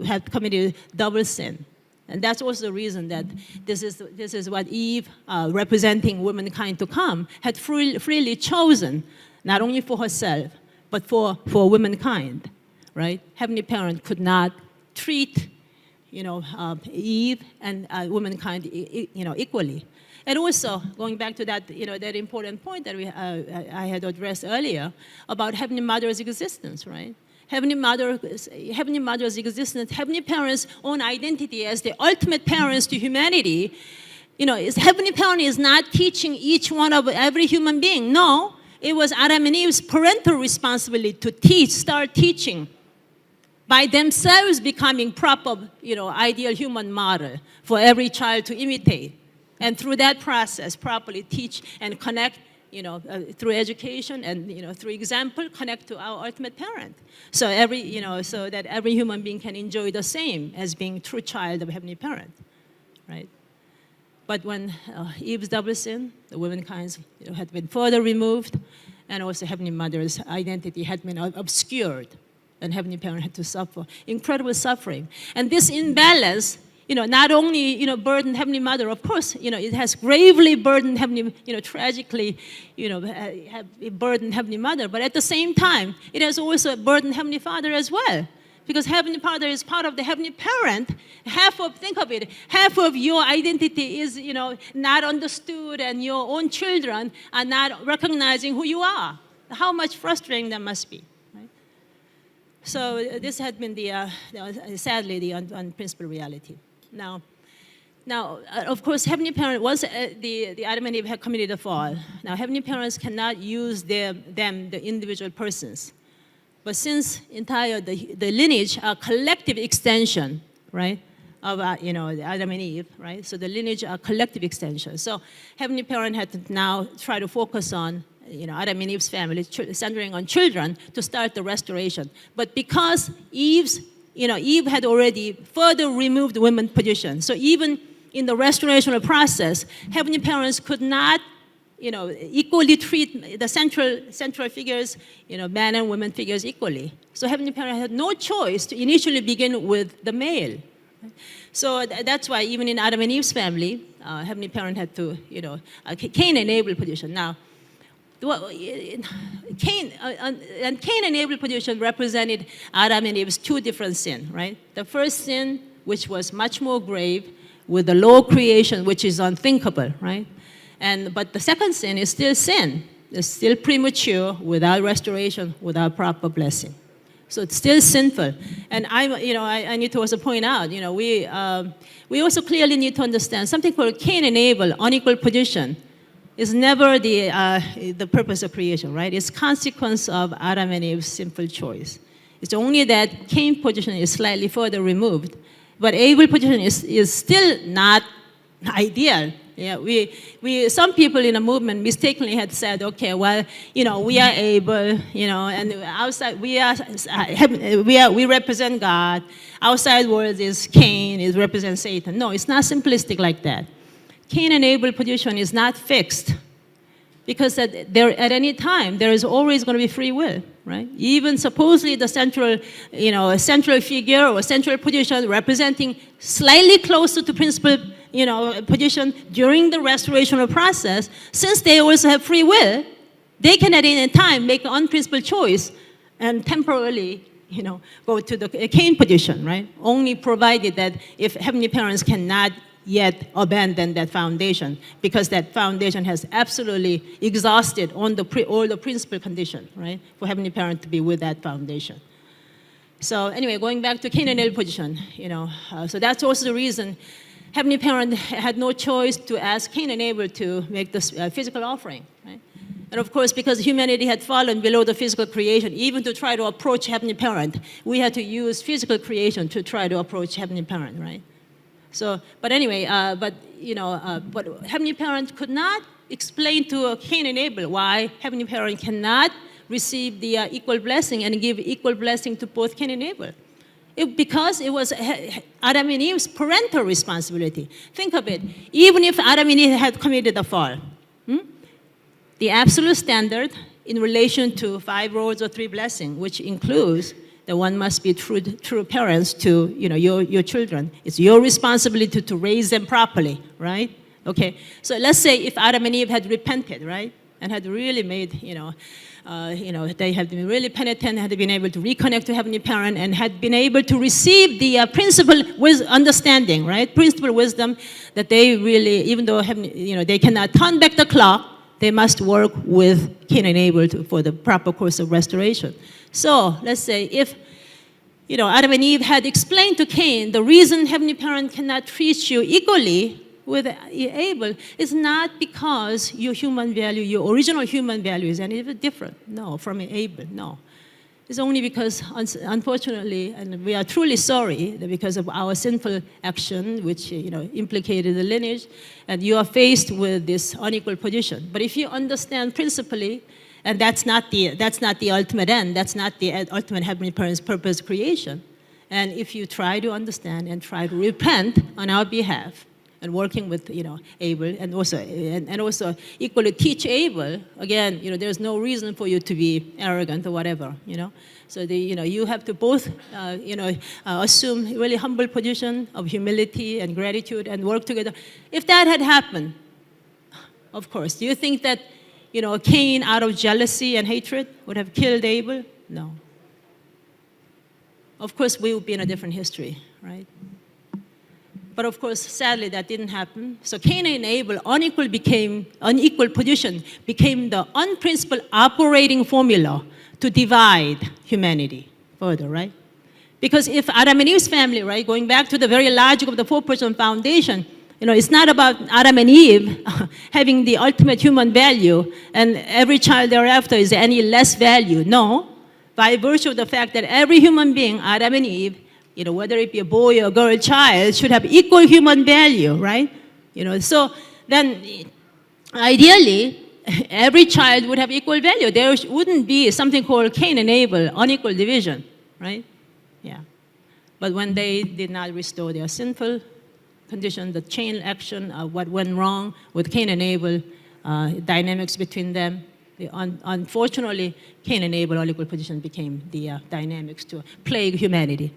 had committed double sin. And that's also the reason that this is what Eve, representing womankind to come, had freely chosen, not only for herself, but for womankind, right? Heavenly Parent could not treat, Eve and womankind, equally. And also, going back to that, that important point that I had addressed earlier about Heavenly Mother's existence, right? Heavenly Mother's existence, Heavenly Parents' own identity as the ultimate parents to humanity, Heavenly Parent is not teaching each one of every human being. No, it was Adam and Eve's parental responsibility to start teaching by themselves becoming proper, ideal human model for every child to imitate. And through that process, properly teach and connect, through education and, through example, connect to our ultimate parent. So so that every human being can enjoy the same as being true child of Heavenly Parent, right? But when Eve's double sin, the womankind had been further removed, and also Heavenly Mother's identity had been obscured, and Heavenly Parent had to suffer incredible suffering. And this imbalance, not only, burdened Heavenly Mother, of course, it has gravely burdened Heavenly, tragically, burdened Heavenly Mother, but at the same time, it has also burdened Heavenly Father as well. Because Heavenly Father is part of the Heavenly Parent. Think of it, half of your identity is, not understood, and your own children are not recognizing who you are. How much frustrating that must be. Right? So this had been sadly, the unprincipled reality. Now, of course, Heavenly Parent, once the Adam and Eve had committed a fall, now Heavenly Parents cannot use the individual persons. But since the lineage are collective extension, right, of the Adam and Eve, right? So the lineage are collective extension. So Heavenly Parent had to now try to focus on Adam and Eve's family, centering on children to start the restoration. But because Eve had already further removed the women's position. So even in the restorational process, Heavenly Parents could not, equally treat the central figures, man and women figures equally. So Heavenly Parent had no choice to initially begin with the male. So that's why even in Adam and Eve's family, Heavenly Parent had to, Cain and Abel position. Now, Cain and Abel position represented Adam and Eve's two different sins, right? The first sin, which was much more grave, with the low creation, which is unthinkable, right? But the second sin is still sin. It's still premature, without restoration, without proper blessing. So it's still sinful. And I need to also point out, we also clearly need to understand something called Cain and Abel, unequal position, is never the purpose of creation, right? It's consequence of Adam and Eve's simple choice. It's only that Cain's position is slightly further removed, but Abel's position is still not ideal. Yeah, some people in the movement mistakenly had said, okay, well, we are able, and outside we represent God. Outside world is Cain, it represents Satan. No, it's not simplistic like that. Cain and Abel's position is not fixed. because there, at any time, there is always going to be free will, right? Even supposedly the central, a central figure or central position representing slightly closer to principal, position during the restorational process, since they also have free will, they can at any time make an unprincipled choice and temporarily, go to the Cain position, right? Only provided that if heavenly parents cannot yet abandon that foundation, because that foundation has absolutely exhausted all the principal condition, right, for heavenly parent to be with that foundation. So anyway, going back to Cain and Abel position, so that's also the reason heavenly parent had no choice to ask Cain and Abel to make this physical offering, right? And of course, because humanity had fallen below the physical creation, even to try to approach heavenly parent, we had to use physical creation to try to approach heavenly parent, right? So, but anyway, but Heavenly Parent could not explain to Cain and Abel why Heavenly Parent cannot receive the equal blessing and give equal blessing to both Cain and Abel. Because it was Adam and Eve's parental responsibility. Think of it. Even if Adam and Eve had committed a fall, the absolute standard in relation to 5 rods or 3 blessings, which includes that one must be true parents to your children. It's your responsibility to raise them properly, right? Okay, so let's say if Adam and Eve had repented, right, and had really made, they had been really penitent, had been able to reconnect to Heavenly Parent, and had been able to receive the principle with understanding, right, principle wisdom, that they really, even though they cannot turn back the clock, they must work with Cain and Abel for the proper course of restoration. So let's say if Adam and Eve had explained to Cain the reason Heavenly Parent cannot treat you equally with Abel is not because your human value, your original human value is any different. No, from Abel, no. It's only because, unfortunately, and we are truly sorry that because of our sinful action, which implicated the lineage, and you are faced with this unequal position. But if you understand principally, and that's not the ultimate end, that's not the ultimate Heavenly Parent's purpose creation. And if you try to understand and try to repent on our behalf, and working with Abel, and also equally teach Abel, again, there's no reason for you to be arrogant or whatever, So you have to both assume really humble position of humility and gratitude and work together. If that had happened, of course, do you think that Cain, out of jealousy and hatred, would have killed Abel? No. Of course, we would be in a different history, right? But of course, sadly, that didn't happen. So Cain and Abel, unequal position, became the unprincipled operating formula to divide humanity further, right? Because if Adam and Eve's family, right, going back to the very logic of the 4-person foundation, it's not about Adam and Eve having the ultimate human value and every child thereafter is any less value. No, by virtue of the fact that every human being, Adam and Eve, whether it be a boy or a girl child, should have equal human value, right? So then ideally, every child would have equal value. There wouldn't be something called Cain and Abel, unequal division, right? Yeah. But when they did not restore their sinful condition, the chain action of what went wrong with Cain and Abel, dynamics between them, unfortunately, Cain and Abel unequal position became the dynamics to plague humanity.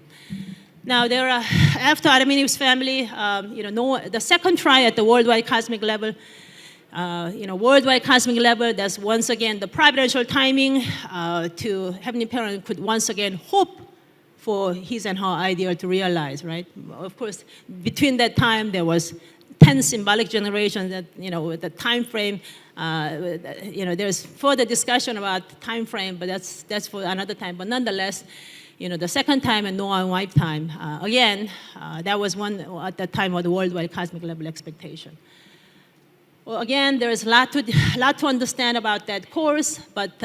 Now, after Adam and Eve's family, the second try at the worldwide cosmic level, worldwide cosmic level, that's once again the providential timing to Heavenly Parent could once again hope for his and her ideal to realize, right? Of course, between that time, there was 10 symbolic generations that, the time frame, there's further discussion about time frame, but that's for another time. But nonetheless, the second time and Noah and wife time, again, that was one at the time of the worldwide cosmic level expectation. Well, again, there is a lot to understand about that course, but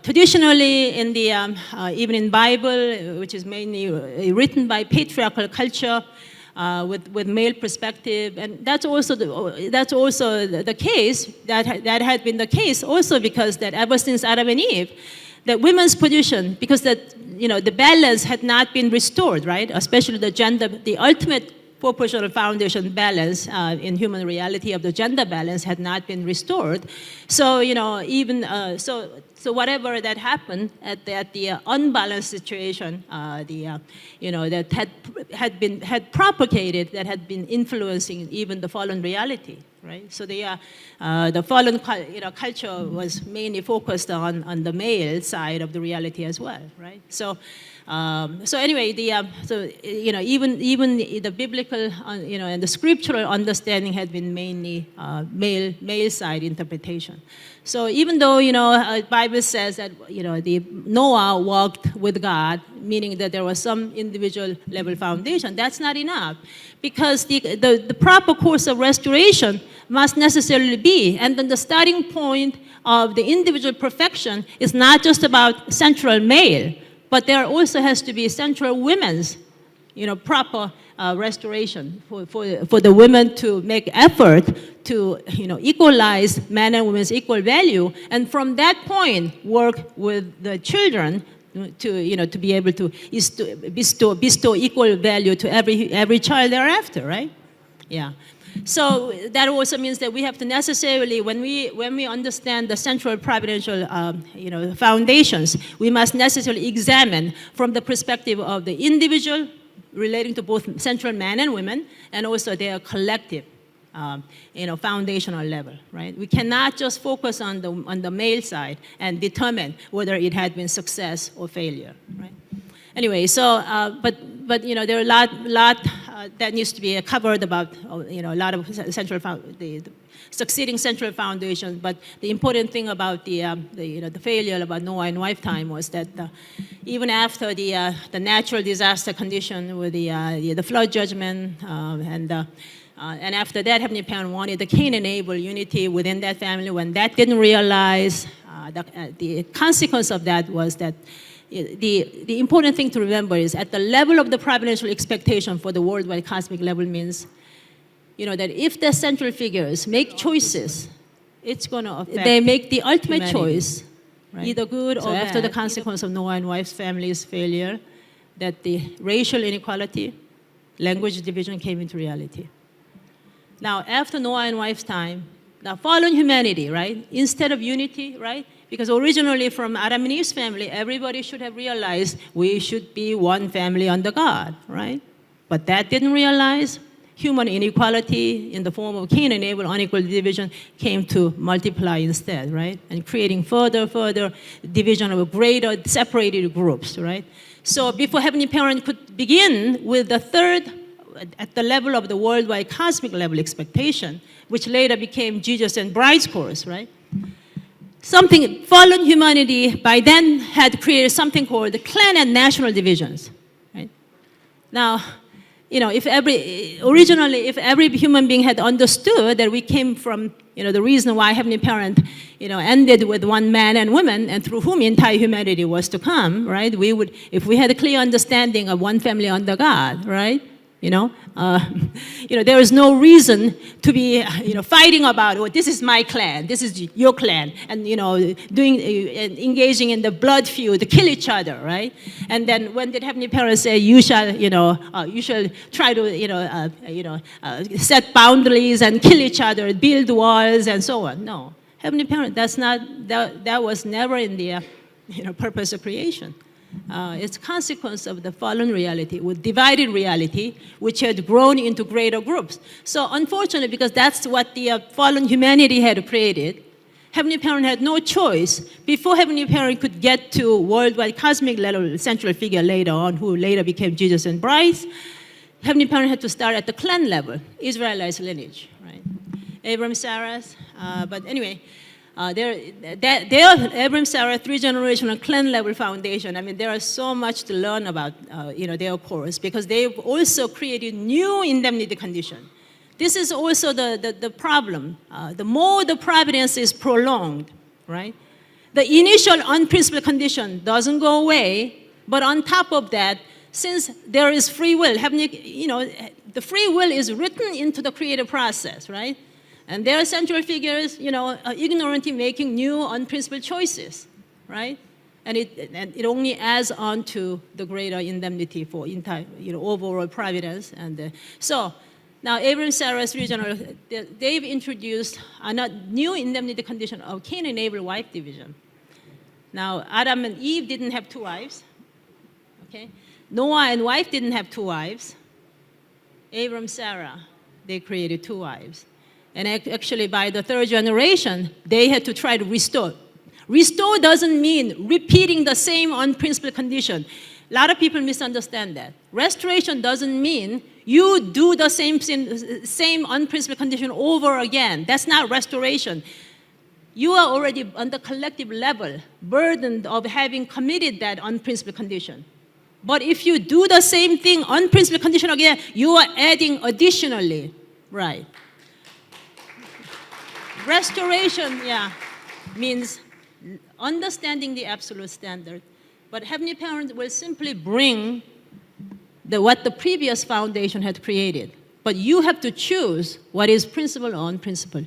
traditionally in the even in Bible, which is mainly written by patriarchal culture, with male perspective, and that's also the case that had been the case also because that ever since Adam and Eve, that women's position, because that the balance had not been restored, right? Especially the ultimate proportional foundation balance in human reality of the gender balance had not been restored. So, even so whatever that happened at the unbalanced situation, that had propagated, that had been influencing even the fallen reality, right? So the fallen culture was mainly focused on the male side of the reality as well, right? So anyway, even the biblical, and the scriptural understanding had been mainly male side interpretation. So even though Bible says that the Noah walked with God, meaning that there was some individual level foundation, that's not enough, because the proper course of restoration must necessarily be, and then the starting point of the individual perfection is not just about central male, but there also has to be central women's, proper restoration for the women to make effort to, equalize man and women's equal value, and from that point work with the children to be able to bestow equal value to every child thereafter, right? Yeah. So that also means that we have to necessarily, when we understand the central providential foundations, we must necessarily examine from the perspective of the individual, relating to both central men and women, and also their collective, foundational level, right? We cannot just focus on the male side and determine whether it had been success or failure, right? Anyway, so but there are a lot that needs to be covered about a lot of the succeeding central foundation. But the important thing about the failure about Noah and wife time was that even after the natural disaster condition with the flood judgment and after that, Heavenly Parent wanted the Cain and Abel unity within that family. When that didn't realize, the consequence of that was that the important thing to remember is at the level of the providential expectation for the worldwide cosmic level means, that if the central figures make choices, it's going to affect they make the ultimate choice, right? Either good or bad. After the consequence of Noah and wife's family's failure, that the racial inequality, language division came into reality. Now, after Noah and wife's time, the fallen humanity, right? Instead of unity, right? Because originally from Adam and Eve's family, everybody should have realized we should be one family under God, right? But that didn't realize. Human inequality in the form of Cain and Abel unequal division came to multiply instead, right? And creating further division of greater separated groups, right? So before Heavenly Parent could begin with the third, at the level of the worldwide cosmic level expectation, which later became Jesus and Bride's course, right? Something, fallen humanity by then had created something called the clan and national divisions, right? Now, if every human being had understood that we came from, the reason why Heavenly Parent, ended with one man and woman, and through whom entire humanity was to come, right? We would, if we had a clear understanding of one family under God, right? There is no reason to be, fighting about, oh, this is my clan, this is your clan, and, engaging in the blood feud to kill each other, right? And then when did Heavenly Parent say, you shall try to, set boundaries and kill each other, build walls, and so on? No. Heavenly Parent, that was never in the, purpose of creation. It's a consequence of the fallen reality, with divided reality, which had grown into greater groups. So unfortunately, because that's what the fallen humanity had created, Heavenly Parent had no choice. Before Heavenly Parent could get to worldwide cosmic level central figure later on, who later became Jesus and Bride, Heavenly Parent had to start at the clan level, Israelite lineage, right? Abraham, Sarah's, but anyway, Abraham, Sarah, 3-generational clan level foundation. I mean, there is so much to learn about, their course, because they've also created new indemnity condition. This is also the problem. The more the providence is prolonged, right? The initial unprincipled condition doesn't go away, but on top of that, since there is free will, the free will is written into the creative process, right? And there are central figures, ignorantly making new unprincipled choices, right? And it only adds on to the greater indemnity for entire, overall providence. And so now Abraham, Sarah's regional, they've introduced a new indemnity condition of Cain and Abel wife division. Now Adam and Eve didn't have two wives. Okay, Noah and wife didn't have two wives. Abraham, Sarah, they created two wives. And actually by the third generation, they had to try to restore. Restore doesn't mean repeating the same unprincipled condition. A lot of people misunderstand that. Restoration doesn't mean you do the same unprincipled condition over again. That's not restoration. You are already on the collective level burdened of having committed that unprincipled condition. But if you do the same thing, unprincipled condition again, you are adding additionally, right? Restoration, means understanding the absolute standard. But Heavenly Parents will simply bring what the previous foundation had created. But you have to choose what is principle or unprincipled.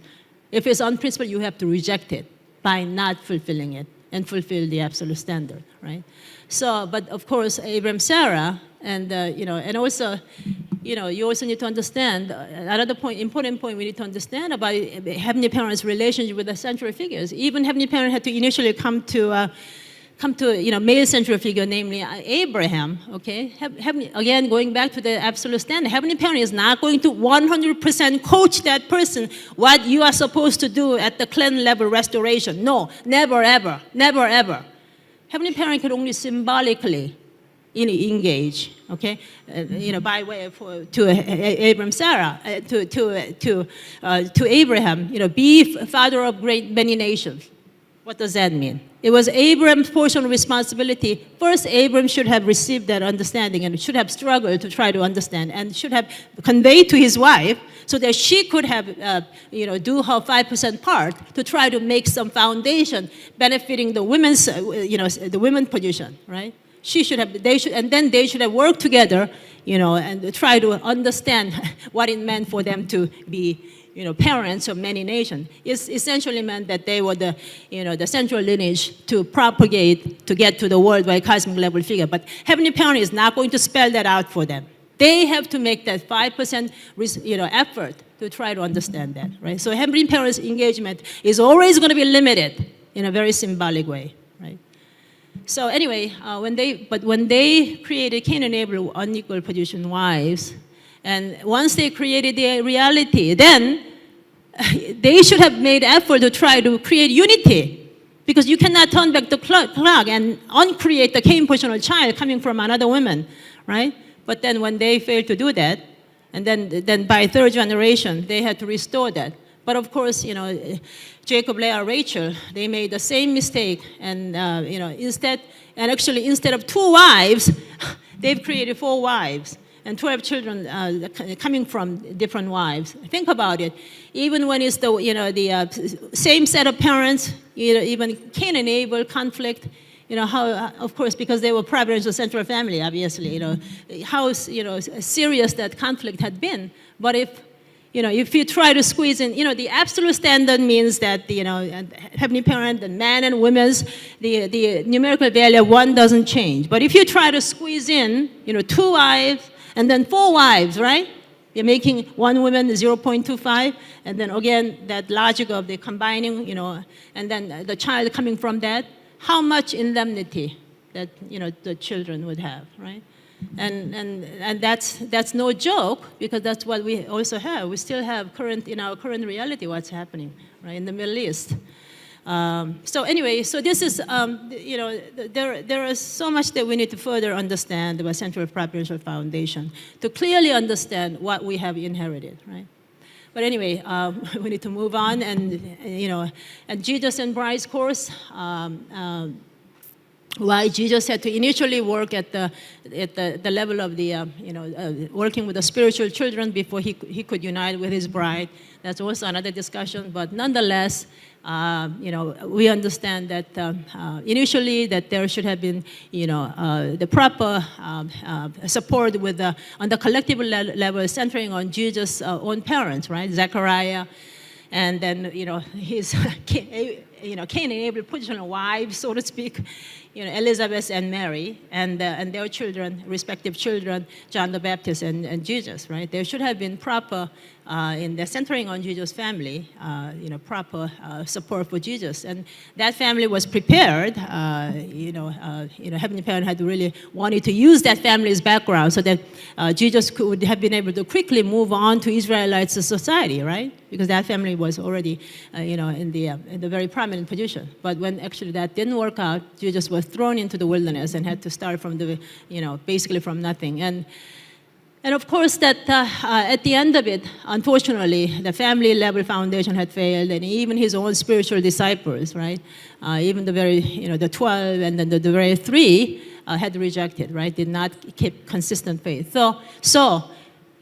If it's unprincipled, you have to reject it by not fulfilling it and fulfill the absolute standard, right? So, but of course, Abraham, Sarah, and and also, you also need to understand another important point we need to understand about Heavenly Parents' relationship with the central figures. Even Heavenly Parent had to initially come to male central figure, namely Abraham. Okay, again going back to the absolute standard, Heavenly Parent is not going to 100% coach that person what you are supposed to do at the clan level restoration. No, never ever, never ever. Heavenly Parent can only symbolically engage, okay, by way of to Abraham, Sarah, to Abraham, be father of many nations. What does that mean? It was Abraham's portion of responsibility. First, Abraham should have received that understanding and should have struggled to try to understand and should have conveyed to his wife so that she could have, do her 5% part to try to make some foundation benefiting the women's, the women's position, right? And then they should have worked together, and try to understand what it meant for them to be, parents of many nations. It essentially meant that they were the central lineage to propagate, to get to the worldwide cosmic level figure. But Heavenly Parent is not going to spell that out for them. They have to make that 5%, effort to try to understand that, right? So Heavenly Parent's engagement is always going to be limited in a very symbolic way, right? So anyway, when they created Cain and Abel unequal position wives, and once they created the reality, then they should have made effort to try to create unity, because you cannot turn back the clock and uncreate the Cain positional child coming from another woman, right? But then when they failed to do that, and then by third generation, they had to restore that. But of course, Jacob, Leah, Rachel, they made the same mistake, and instead of 2 wives, they've created 4 wives and 12 children coming from different wives. Think about it. Even when it's the same set of parents, even Cain and Abel conflict. How, of course, because they were providential central family, obviously. How serious that conflict had been. But if you try to squeeze in, the absolute standard means that, Heavenly Parent, the man and women's, the numerical value of 1 doesn't change. But if you try to squeeze in, 2 wives and then 4 wives, right? You're making 1 woman 0.25, and then again, that logic of the combining, and then the child coming from that, how much indemnity that, the children would have, right? And that's no joke, because that's what we also have. We still have in our current reality what's happening, right, in the Middle East. So anyway, so this is, there is so much that we need to further understand about Central Providential Foundation to clearly understand what we have inherited, right? But anyway, we need to move on, and and Jesus and Bride's course. Why Jesus had to initially work at the level of the working with the spiritual children before he could unite with his bride. That's also another discussion. But nonetheless, we understand that initially that there should have been the proper support with on the collective level, centering on Jesus' own parents, right, Zechariah, and then his Cain and Abel positional wives, so to speak. Elizabeth and Mary, and their children, respective children, John the Baptist and Jesus, right? There should have been proper, in the centering on Jesus' family, proper support for Jesus. And that family was prepared, Heavenly Parent had really wanted to use that family's background so that Jesus could have been able to quickly move on to Israelite society, right? Because that family was already, in the very prominent position. But when actually that didn't work out, Jesus was thrown into the wilderness and had to start from basically from nothing. And of course, that at the end of it, unfortunately, the family level foundation had failed, and even his own spiritual disciples, right? Even the very, the 12 and then the very 3 had rejected, right? Did not keep consistent faith. So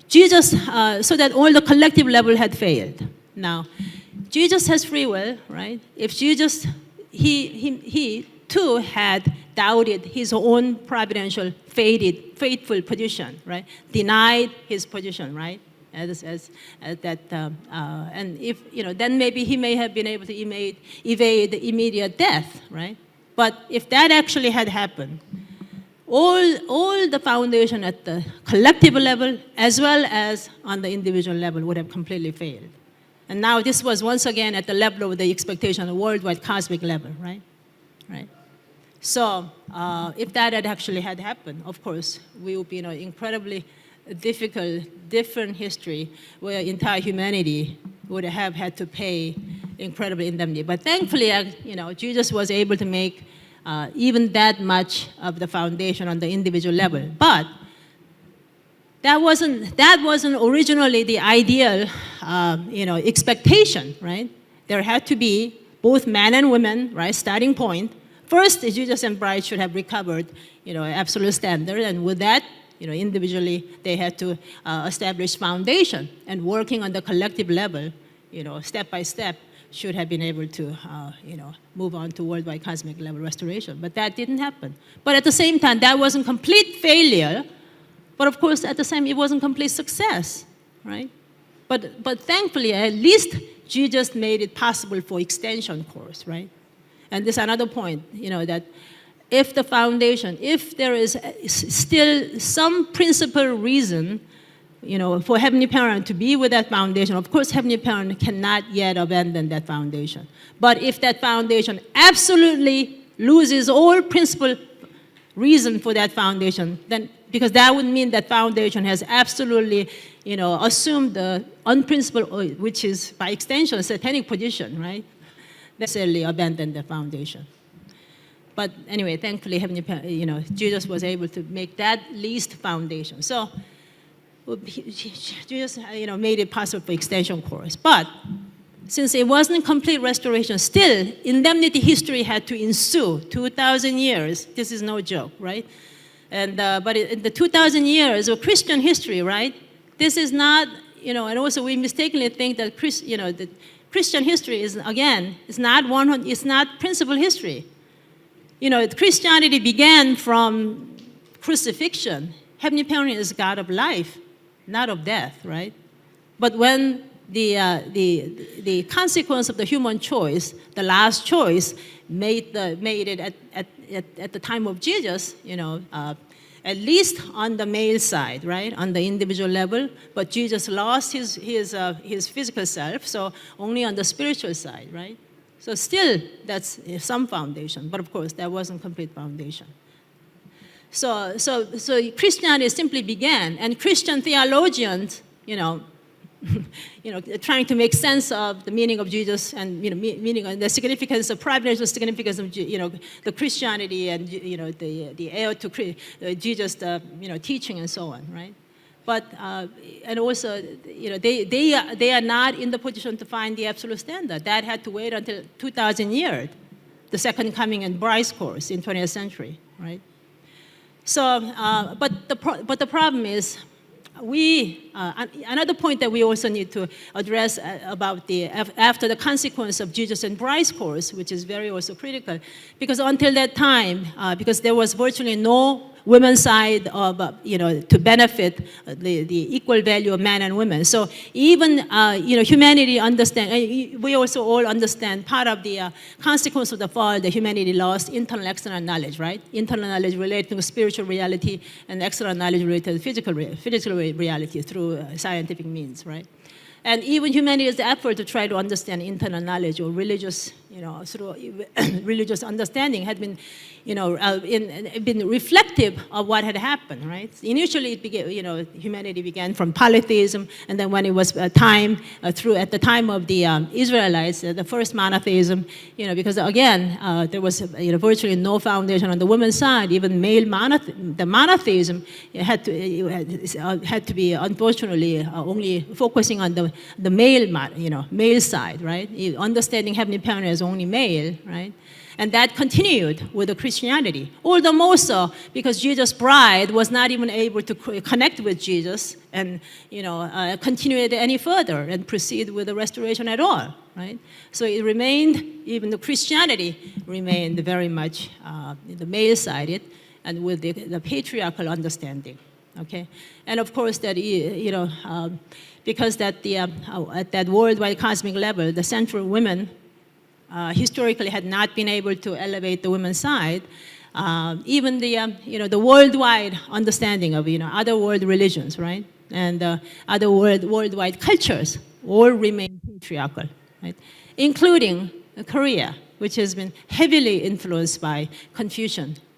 Jesus, so that all the collective level had failed. Now, Jesus has free will, right? If Jesus, he too had doubted his own providential, faithful position, right? Denied his position, right? And if, then maybe he may have been able to evade the immediate death, right? But if that actually had happened, all the foundation at the collective level as well as on the individual level would have completely failed. And now this was once again at the level of the expectation, a worldwide cosmic level, right? Right. So if that had actually had happened, of course, we would be in an incredibly different history where entire humanity would have had to pay incredible indemnity. But thankfully, Jesus was able to make even that much of the foundation on the individual level. But that wasn't originally the ideal, expectation, right? There had to be both men and women, right, starting point. First, Jesus and bride should have recovered, absolute standard, and with that, individually, they had to establish foundation, and working on the collective level, step by step, should have been able to, move on to worldwide cosmic level restoration. But that didn't happen. But at the same time, that wasn't complete failure, but of course, at the same, it wasn't complete success, right? But thankfully, at least Jesus made it possible for extension course, right? And this is another point, that if the foundation, if there is still some principal reason, for Heavenly Parent to be with that foundation, of course, Heavenly Parent cannot yet abandon that foundation. But if that foundation absolutely loses all principal reason for that foundation, then, because that would mean that foundation has absolutely, assumed the unprincipled, which is by extension a satanic position, right? Necessarily abandon the foundation. But anyway, thankfully, Heavenly Parent, Jesus was able to make that least foundation. So Jesus, made it possible for extension course. But since it wasn't complete restoration, still indemnity history had to ensue. 2,000 years. This is no joke, right? And but in the 2,000 years of Christian history, right? This is not, and also we mistakenly think that that Christian history is, again, it's not principal history. Christianity began from crucifixion. Heavenly Parent is God of life, not of death, right? But when the consequence of the human choice, the last choice, made it at the time of Jesus, at least on the male side, right, on the individual level. But Jesus lost his physical self, so only on the spiritual side, right? So still, that's some foundation, but of course, that wasn't complete foundation. So Christianity simply began, and Christian theologians, trying to make sense of the meaning of Jesus and meaning and the significance of providential significance of the Christianity and the heir to Jesus, teaching and so on, right? But and also they are not in the position to find the absolute standard. That had to wait until 2,000 years, the second coming and Bryce course in 20th century, right? So but the problem is, another point that we also need to address about after the consequence of Jesus and Bryce course, which is very also critical, because until that time, because there was virtually no women's side of, to benefit the equal value of man and women. So even, humanity we also all understand part of the consequence of the fall, that humanity lost internal, external knowledge, right? Internal knowledge related to spiritual reality and external knowledge related to physical reality through scientific means, right? And even humanity's effort to try to understand internal knowledge or religious, through religious understanding had been, been reflective of what had happened, right? Initially, it began, humanity began from polytheism, and then when it was at the time of the Israelites, the first monotheism, because again, there was, virtually no foundation on the women's side. Even the monotheism had to be, unfortunately, only focusing on the male side, right? Understanding Heavenly Parent as only male, right? And that continued with the Christianity. All the more so because Jesus' bride was not even able to connect with Jesus and continue it any further and proceed with the restoration at all, right? So it remained, even the Christianity remained very much the male-sided and with the patriarchal understanding, okay? And of course that, because that at that worldwide cosmic level, the central women historically had not been able to elevate the women's side. Even the worldwide understanding of other world religions, right, and other worldwide cultures all remain patriarchal, right, including Korea, which has been heavily influenced by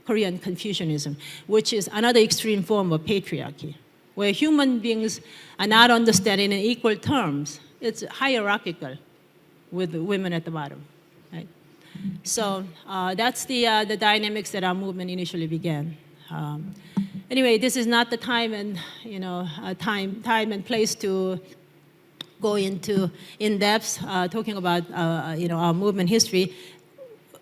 Korean Confucianism, which is another extreme form of patriarchy, where human beings are not understood in equal terms. It's hierarchical with the women at the bottom. Right? So that's the dynamics that our movement initially began. Anyway, this is not the time and time and place to go into in depth talking about our movement history.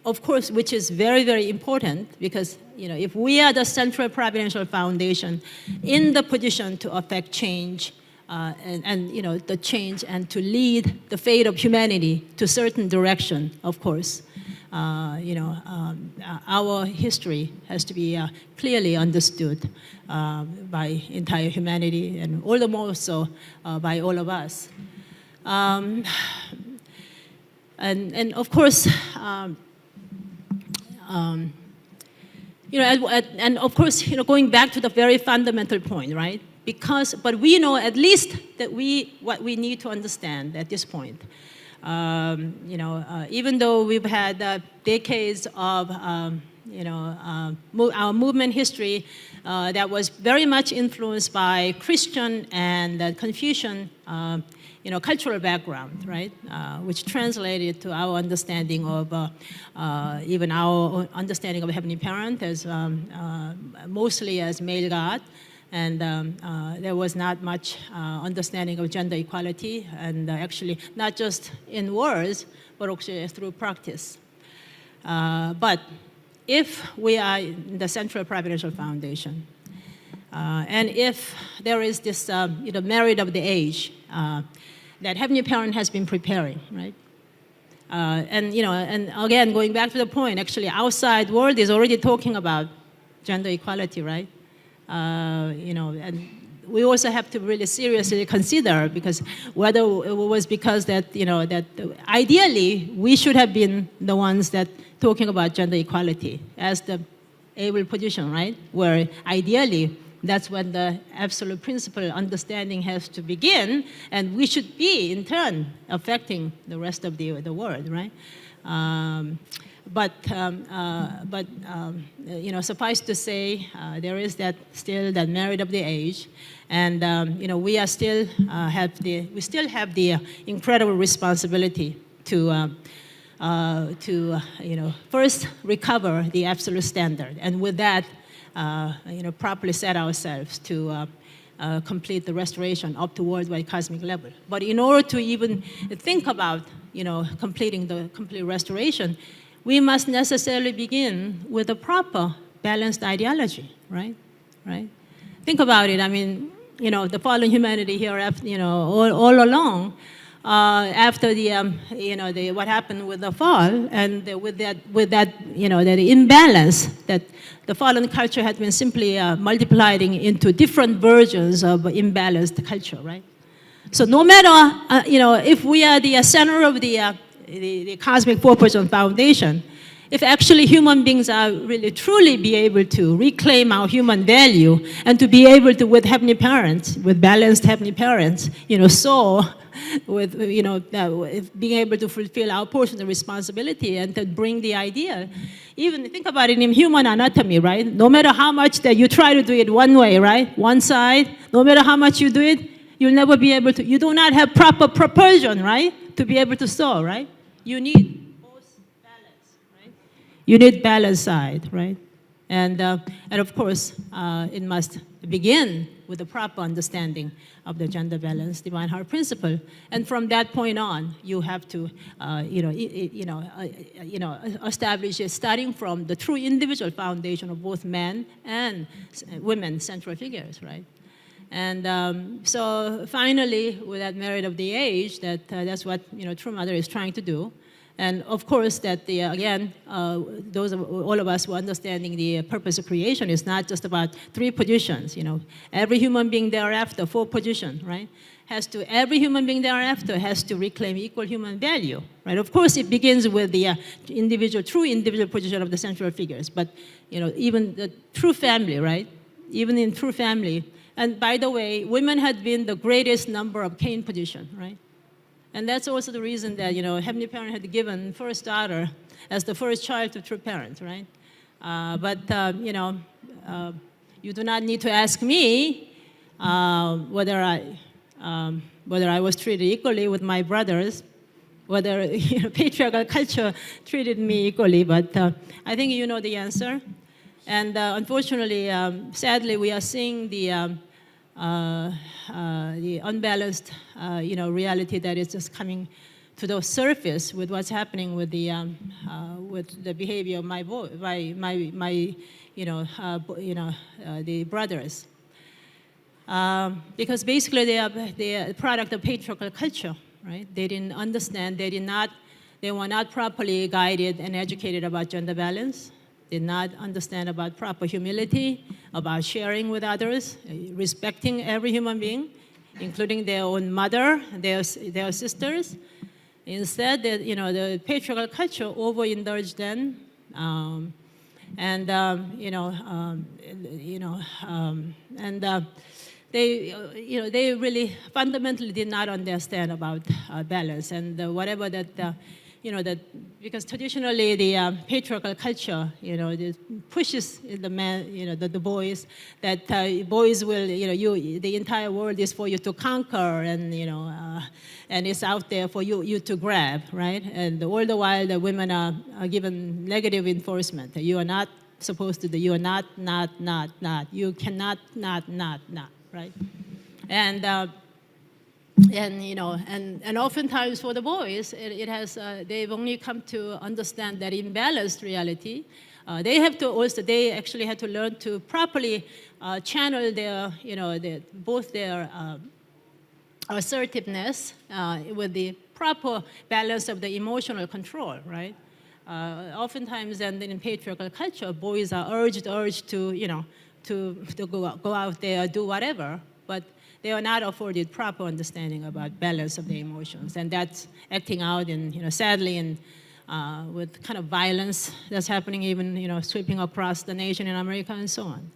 Of course, which is very, very important because if we are the central providential foundation in the position to affect change. The change and to lead the fate of humanity to a certain direction, of course. Our history has to be clearly understood by entire humanity and all the more so by all of us. And of course, and of course, going back to the very fundamental point, right? But we know at least that what we need to understand at this point. Even though we've had decades of our movement history that was very much influenced by Christian and Confucian cultural background, right? Which translated to our understanding of even our understanding of Heavenly Parent as mostly as male God. And there was not much understanding of gender equality, and actually not just in words, but also through practice. But if we are in the central providential foundation, and if there is this merit of the age that Heavenly Parent has been preparing, right? And again, going back to the point, actually, outside world is already talking about gender equality, right? And we also have to really seriously consider because whether it was because that that ideally we should have been the ones that talking about gender equality as the able position, right? Where ideally that's when the absolute principle understanding has to begin, and we should be in turn affecting the rest of the world, right? But suffice to say, there is still that merit of the age, and we still have the incredible responsibility to first recover the absolute standard, and with that, properly set ourselves to complete the restoration up to worldwide cosmic level. But in order to even think about completing the complete restoration, we must necessarily begin with a proper, balanced ideology, right? Right? Think about it. I mean, the fallen humanity here, all along, after the what happened with the fall, and with that the imbalance that the fallen culture had been simply multiplying into different versions of imbalanced culture, right? So no matter if we are the center of the cosmic 4% foundation, if actually human beings are really truly be able to reclaim our human value and to be able to, with heavenly parents, with balanced heavenly parents, soar with, being able to fulfill our portion of responsibility and to bring the idea. Even think about it in human anatomy, right? No matter how much that you try to do it one way, right? One side, no matter how much you do it, you'll never be able to, you do not have proper propulsion, right? To be able to soar, right? You need you need balance side, right? And of course, it must begin with a proper understanding of the gender balance divine heart principle. And from that point on, you have to, establish it starting from the true individual foundation of both men and women central figures, right? And so finally, with that merit of the age, that's what True Mother is trying to do. And of course, that those of all of us who are understanding the purpose of creation is not just about 3 positions. Every human being thereafter, 4 positions, right? Every human being thereafter has to reclaim equal human value, right? Of course, it begins with the true individual position of the central figures. But even the true family, right? Even in true family, and by the way, women had been the greatest number of Cain position, right? And that's also the reason that, Heavenly Parent had given first daughter as the first child to true parent, right? You do not need to ask me whether I was treated equally with my brothers, whether patriarchal culture treated me equally, but I think you know the answer. And unfortunately, sadly, we are seeing the unbalanced, reality that is just coming to the surface with what's happening with the behavior of the brothers, because basically they are a product of patriarchal culture, right? They didn't understand. They were not properly guided and educated about gender balance. Did not understand about proper humility, about sharing with others, respecting every human being, including their own mother, their sisters. Instead, the patriarchal culture overindulged them, they really fundamentally did not understand about balance and whatever that. Because traditionally the patriarchal culture, pushes the man, the boys, that boys will, the entire world is for you to conquer, and and it's out there for you to grab, right? And all the while the women are given negative enforcement. You are not supposed to do. You are not. You cannot not, right? And oftentimes for the boys, they've only come to understand that imbalanced reality. They actually had to learn to properly channel both their assertiveness with the proper balance of the emotional control, right? Oftentimes, and in patriarchal culture, boys are urged to go out there, do whatever, but they are not afforded proper understanding about balance of the emotions, and that's acting out in, sadly, in with kind of violence that's happening, even, sweeping across the nation in America and so on.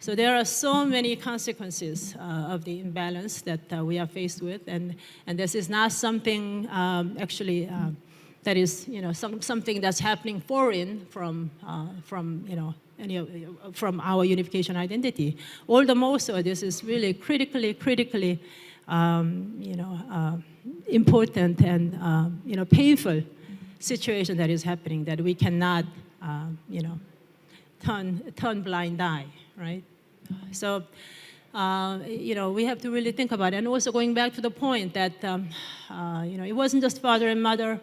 So there are so many consequences of the imbalance that we are faced with, and this is not something that is, something that's happening foreign from our unification identity. All the more so, this is really critically important and painful situation that is happening, that we cannot turn blind eye, right? So we have to really think about it. And also going back to the point that it wasn't just father and mother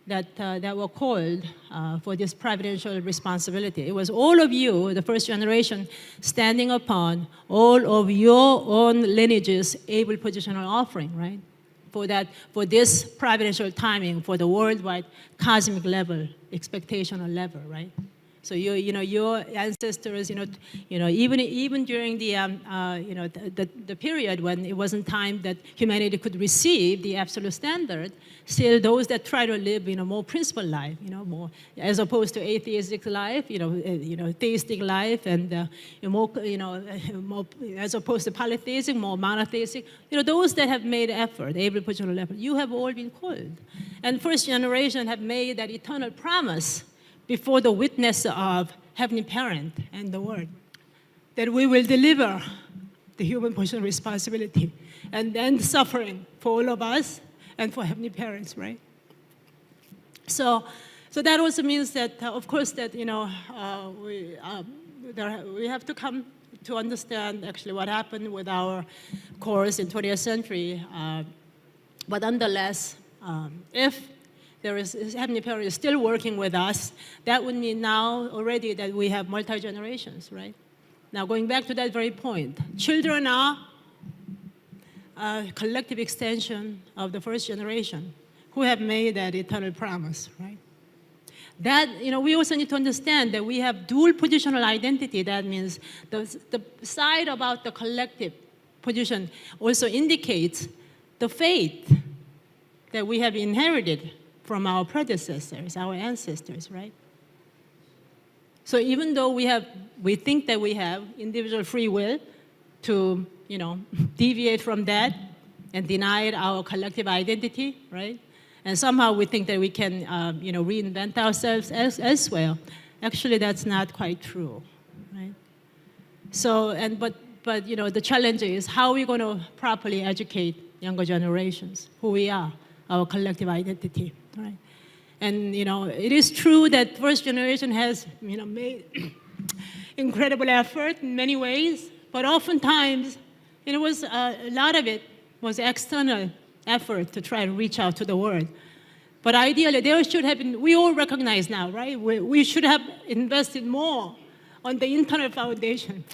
that were called for this providential responsibility. It was all of you, the first generation, standing upon all of your own lineage's able positional offering, right? for this providential timing, for the worldwide cosmic level, expectational level, right? So your ancestors, even during the the period when it wasn't time that humanity could receive the absolute standard, still those that try to live more principled life, more as opposed to atheistic life, theistic life, and more as opposed to polytheistic, more monotheistic, those that have made effort, every personal effort, you have all been called, and first generation have made that eternal promise before the witness of Heavenly Parent and the Word, that we will deliver the human personal responsibility and end suffering for all of us and for Heavenly Parents, right? So that also means that, of course, that we have to come to understand actually what happened with our course in 20th century. But nonetheless, if there is Heavenly Parent is still working with us, that would mean now already that we have multi-generations, right? Now going back to that very point, children are a collective extension of the first generation who have made that eternal promise, right? That, we also need to understand that we have dual positional identity. That means the side about the collective position also indicates the faith that we have inherited from our predecessors, our ancestors, right? So even though we think that we have individual free will to, deviate from that and deny our collective identity, right? And somehow we think that we can, reinvent ourselves elsewhere. Actually, that's not quite true, right? So, but the challenge is how are we going to properly educate younger generations who we are, our collective identity, right? And it is true that first generation has made incredible effort in many ways, but oftentimes it was a lot of it was external effort to try to reach out to the world. But ideally, there should have been. We all recognize now, right? We should have invested more on the internal foundation,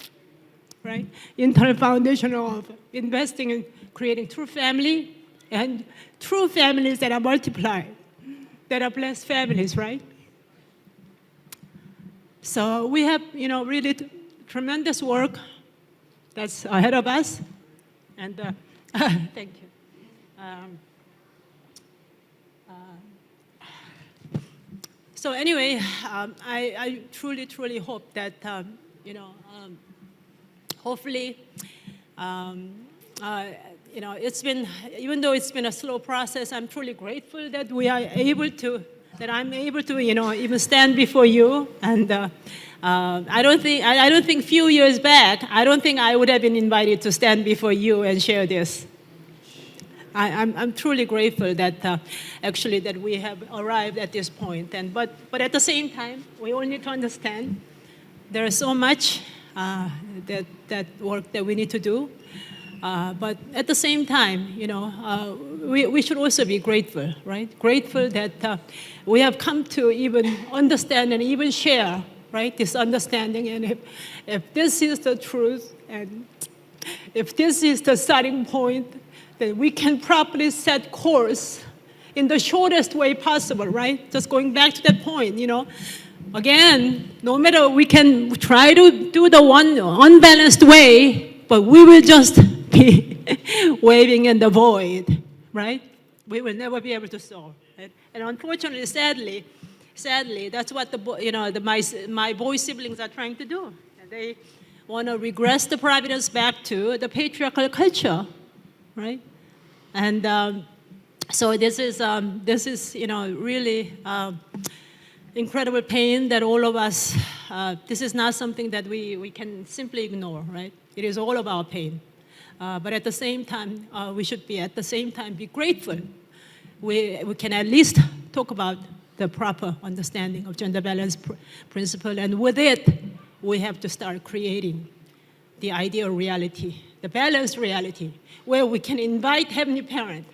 right? Internal foundation of investing in creating true family and true families that are multiplied, that are blessed families, right? So we have, really tremendous work that's ahead of us. And thank you. So anyway, I truly, truly hope that, hopefully, it's been, even though it's been a slow process, I'm truly grateful that I'm able to, even stand before you. And I don't think few years back, I don't think I would have been invited to stand before you and share this. I'm truly grateful that actually that we have arrived at this point. But at the same time, we all need to understand there is so much that work that we need to do. But at the same time, we should also be grateful, right? Grateful that we have come to even understand and even share, right, this understanding. And if this is the truth, and if this is the starting point, then we can properly set course in the shortest way possible, right? Just going back to that point, again, no matter we can try to do the one unbalanced way, but we will just be waving in the void, right? We will never be able to solve it. And unfortunately, sadly, that's what my boy siblings are trying to do. And they want to regress the providence back to the patriarchal culture, right? And so this is really incredible pain that all of us. This is not something that we can simply ignore, right? It is all of our pain. But at the same time, we should be be grateful. We can at least talk about the proper understanding of gender balance principle, and with it, we have to start creating the ideal reality, the balanced reality, where we can invite Heavenly Parent,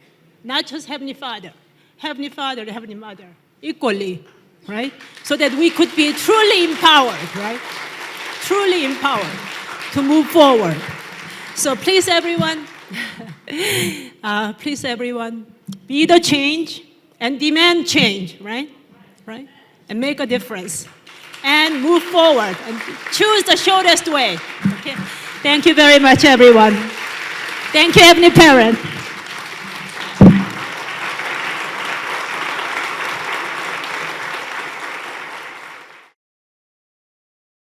not just Heavenly Father and Heavenly Mother, equally, right? So that we could be truly empowered, right? Truly empowered to move forward. So please, everyone, Please, everyone, be the change and demand change, right? Right? And make a difference. And move forward and choose the shortest way. Okay? Thank you very much, everyone. Thank you, Heavenly Parent.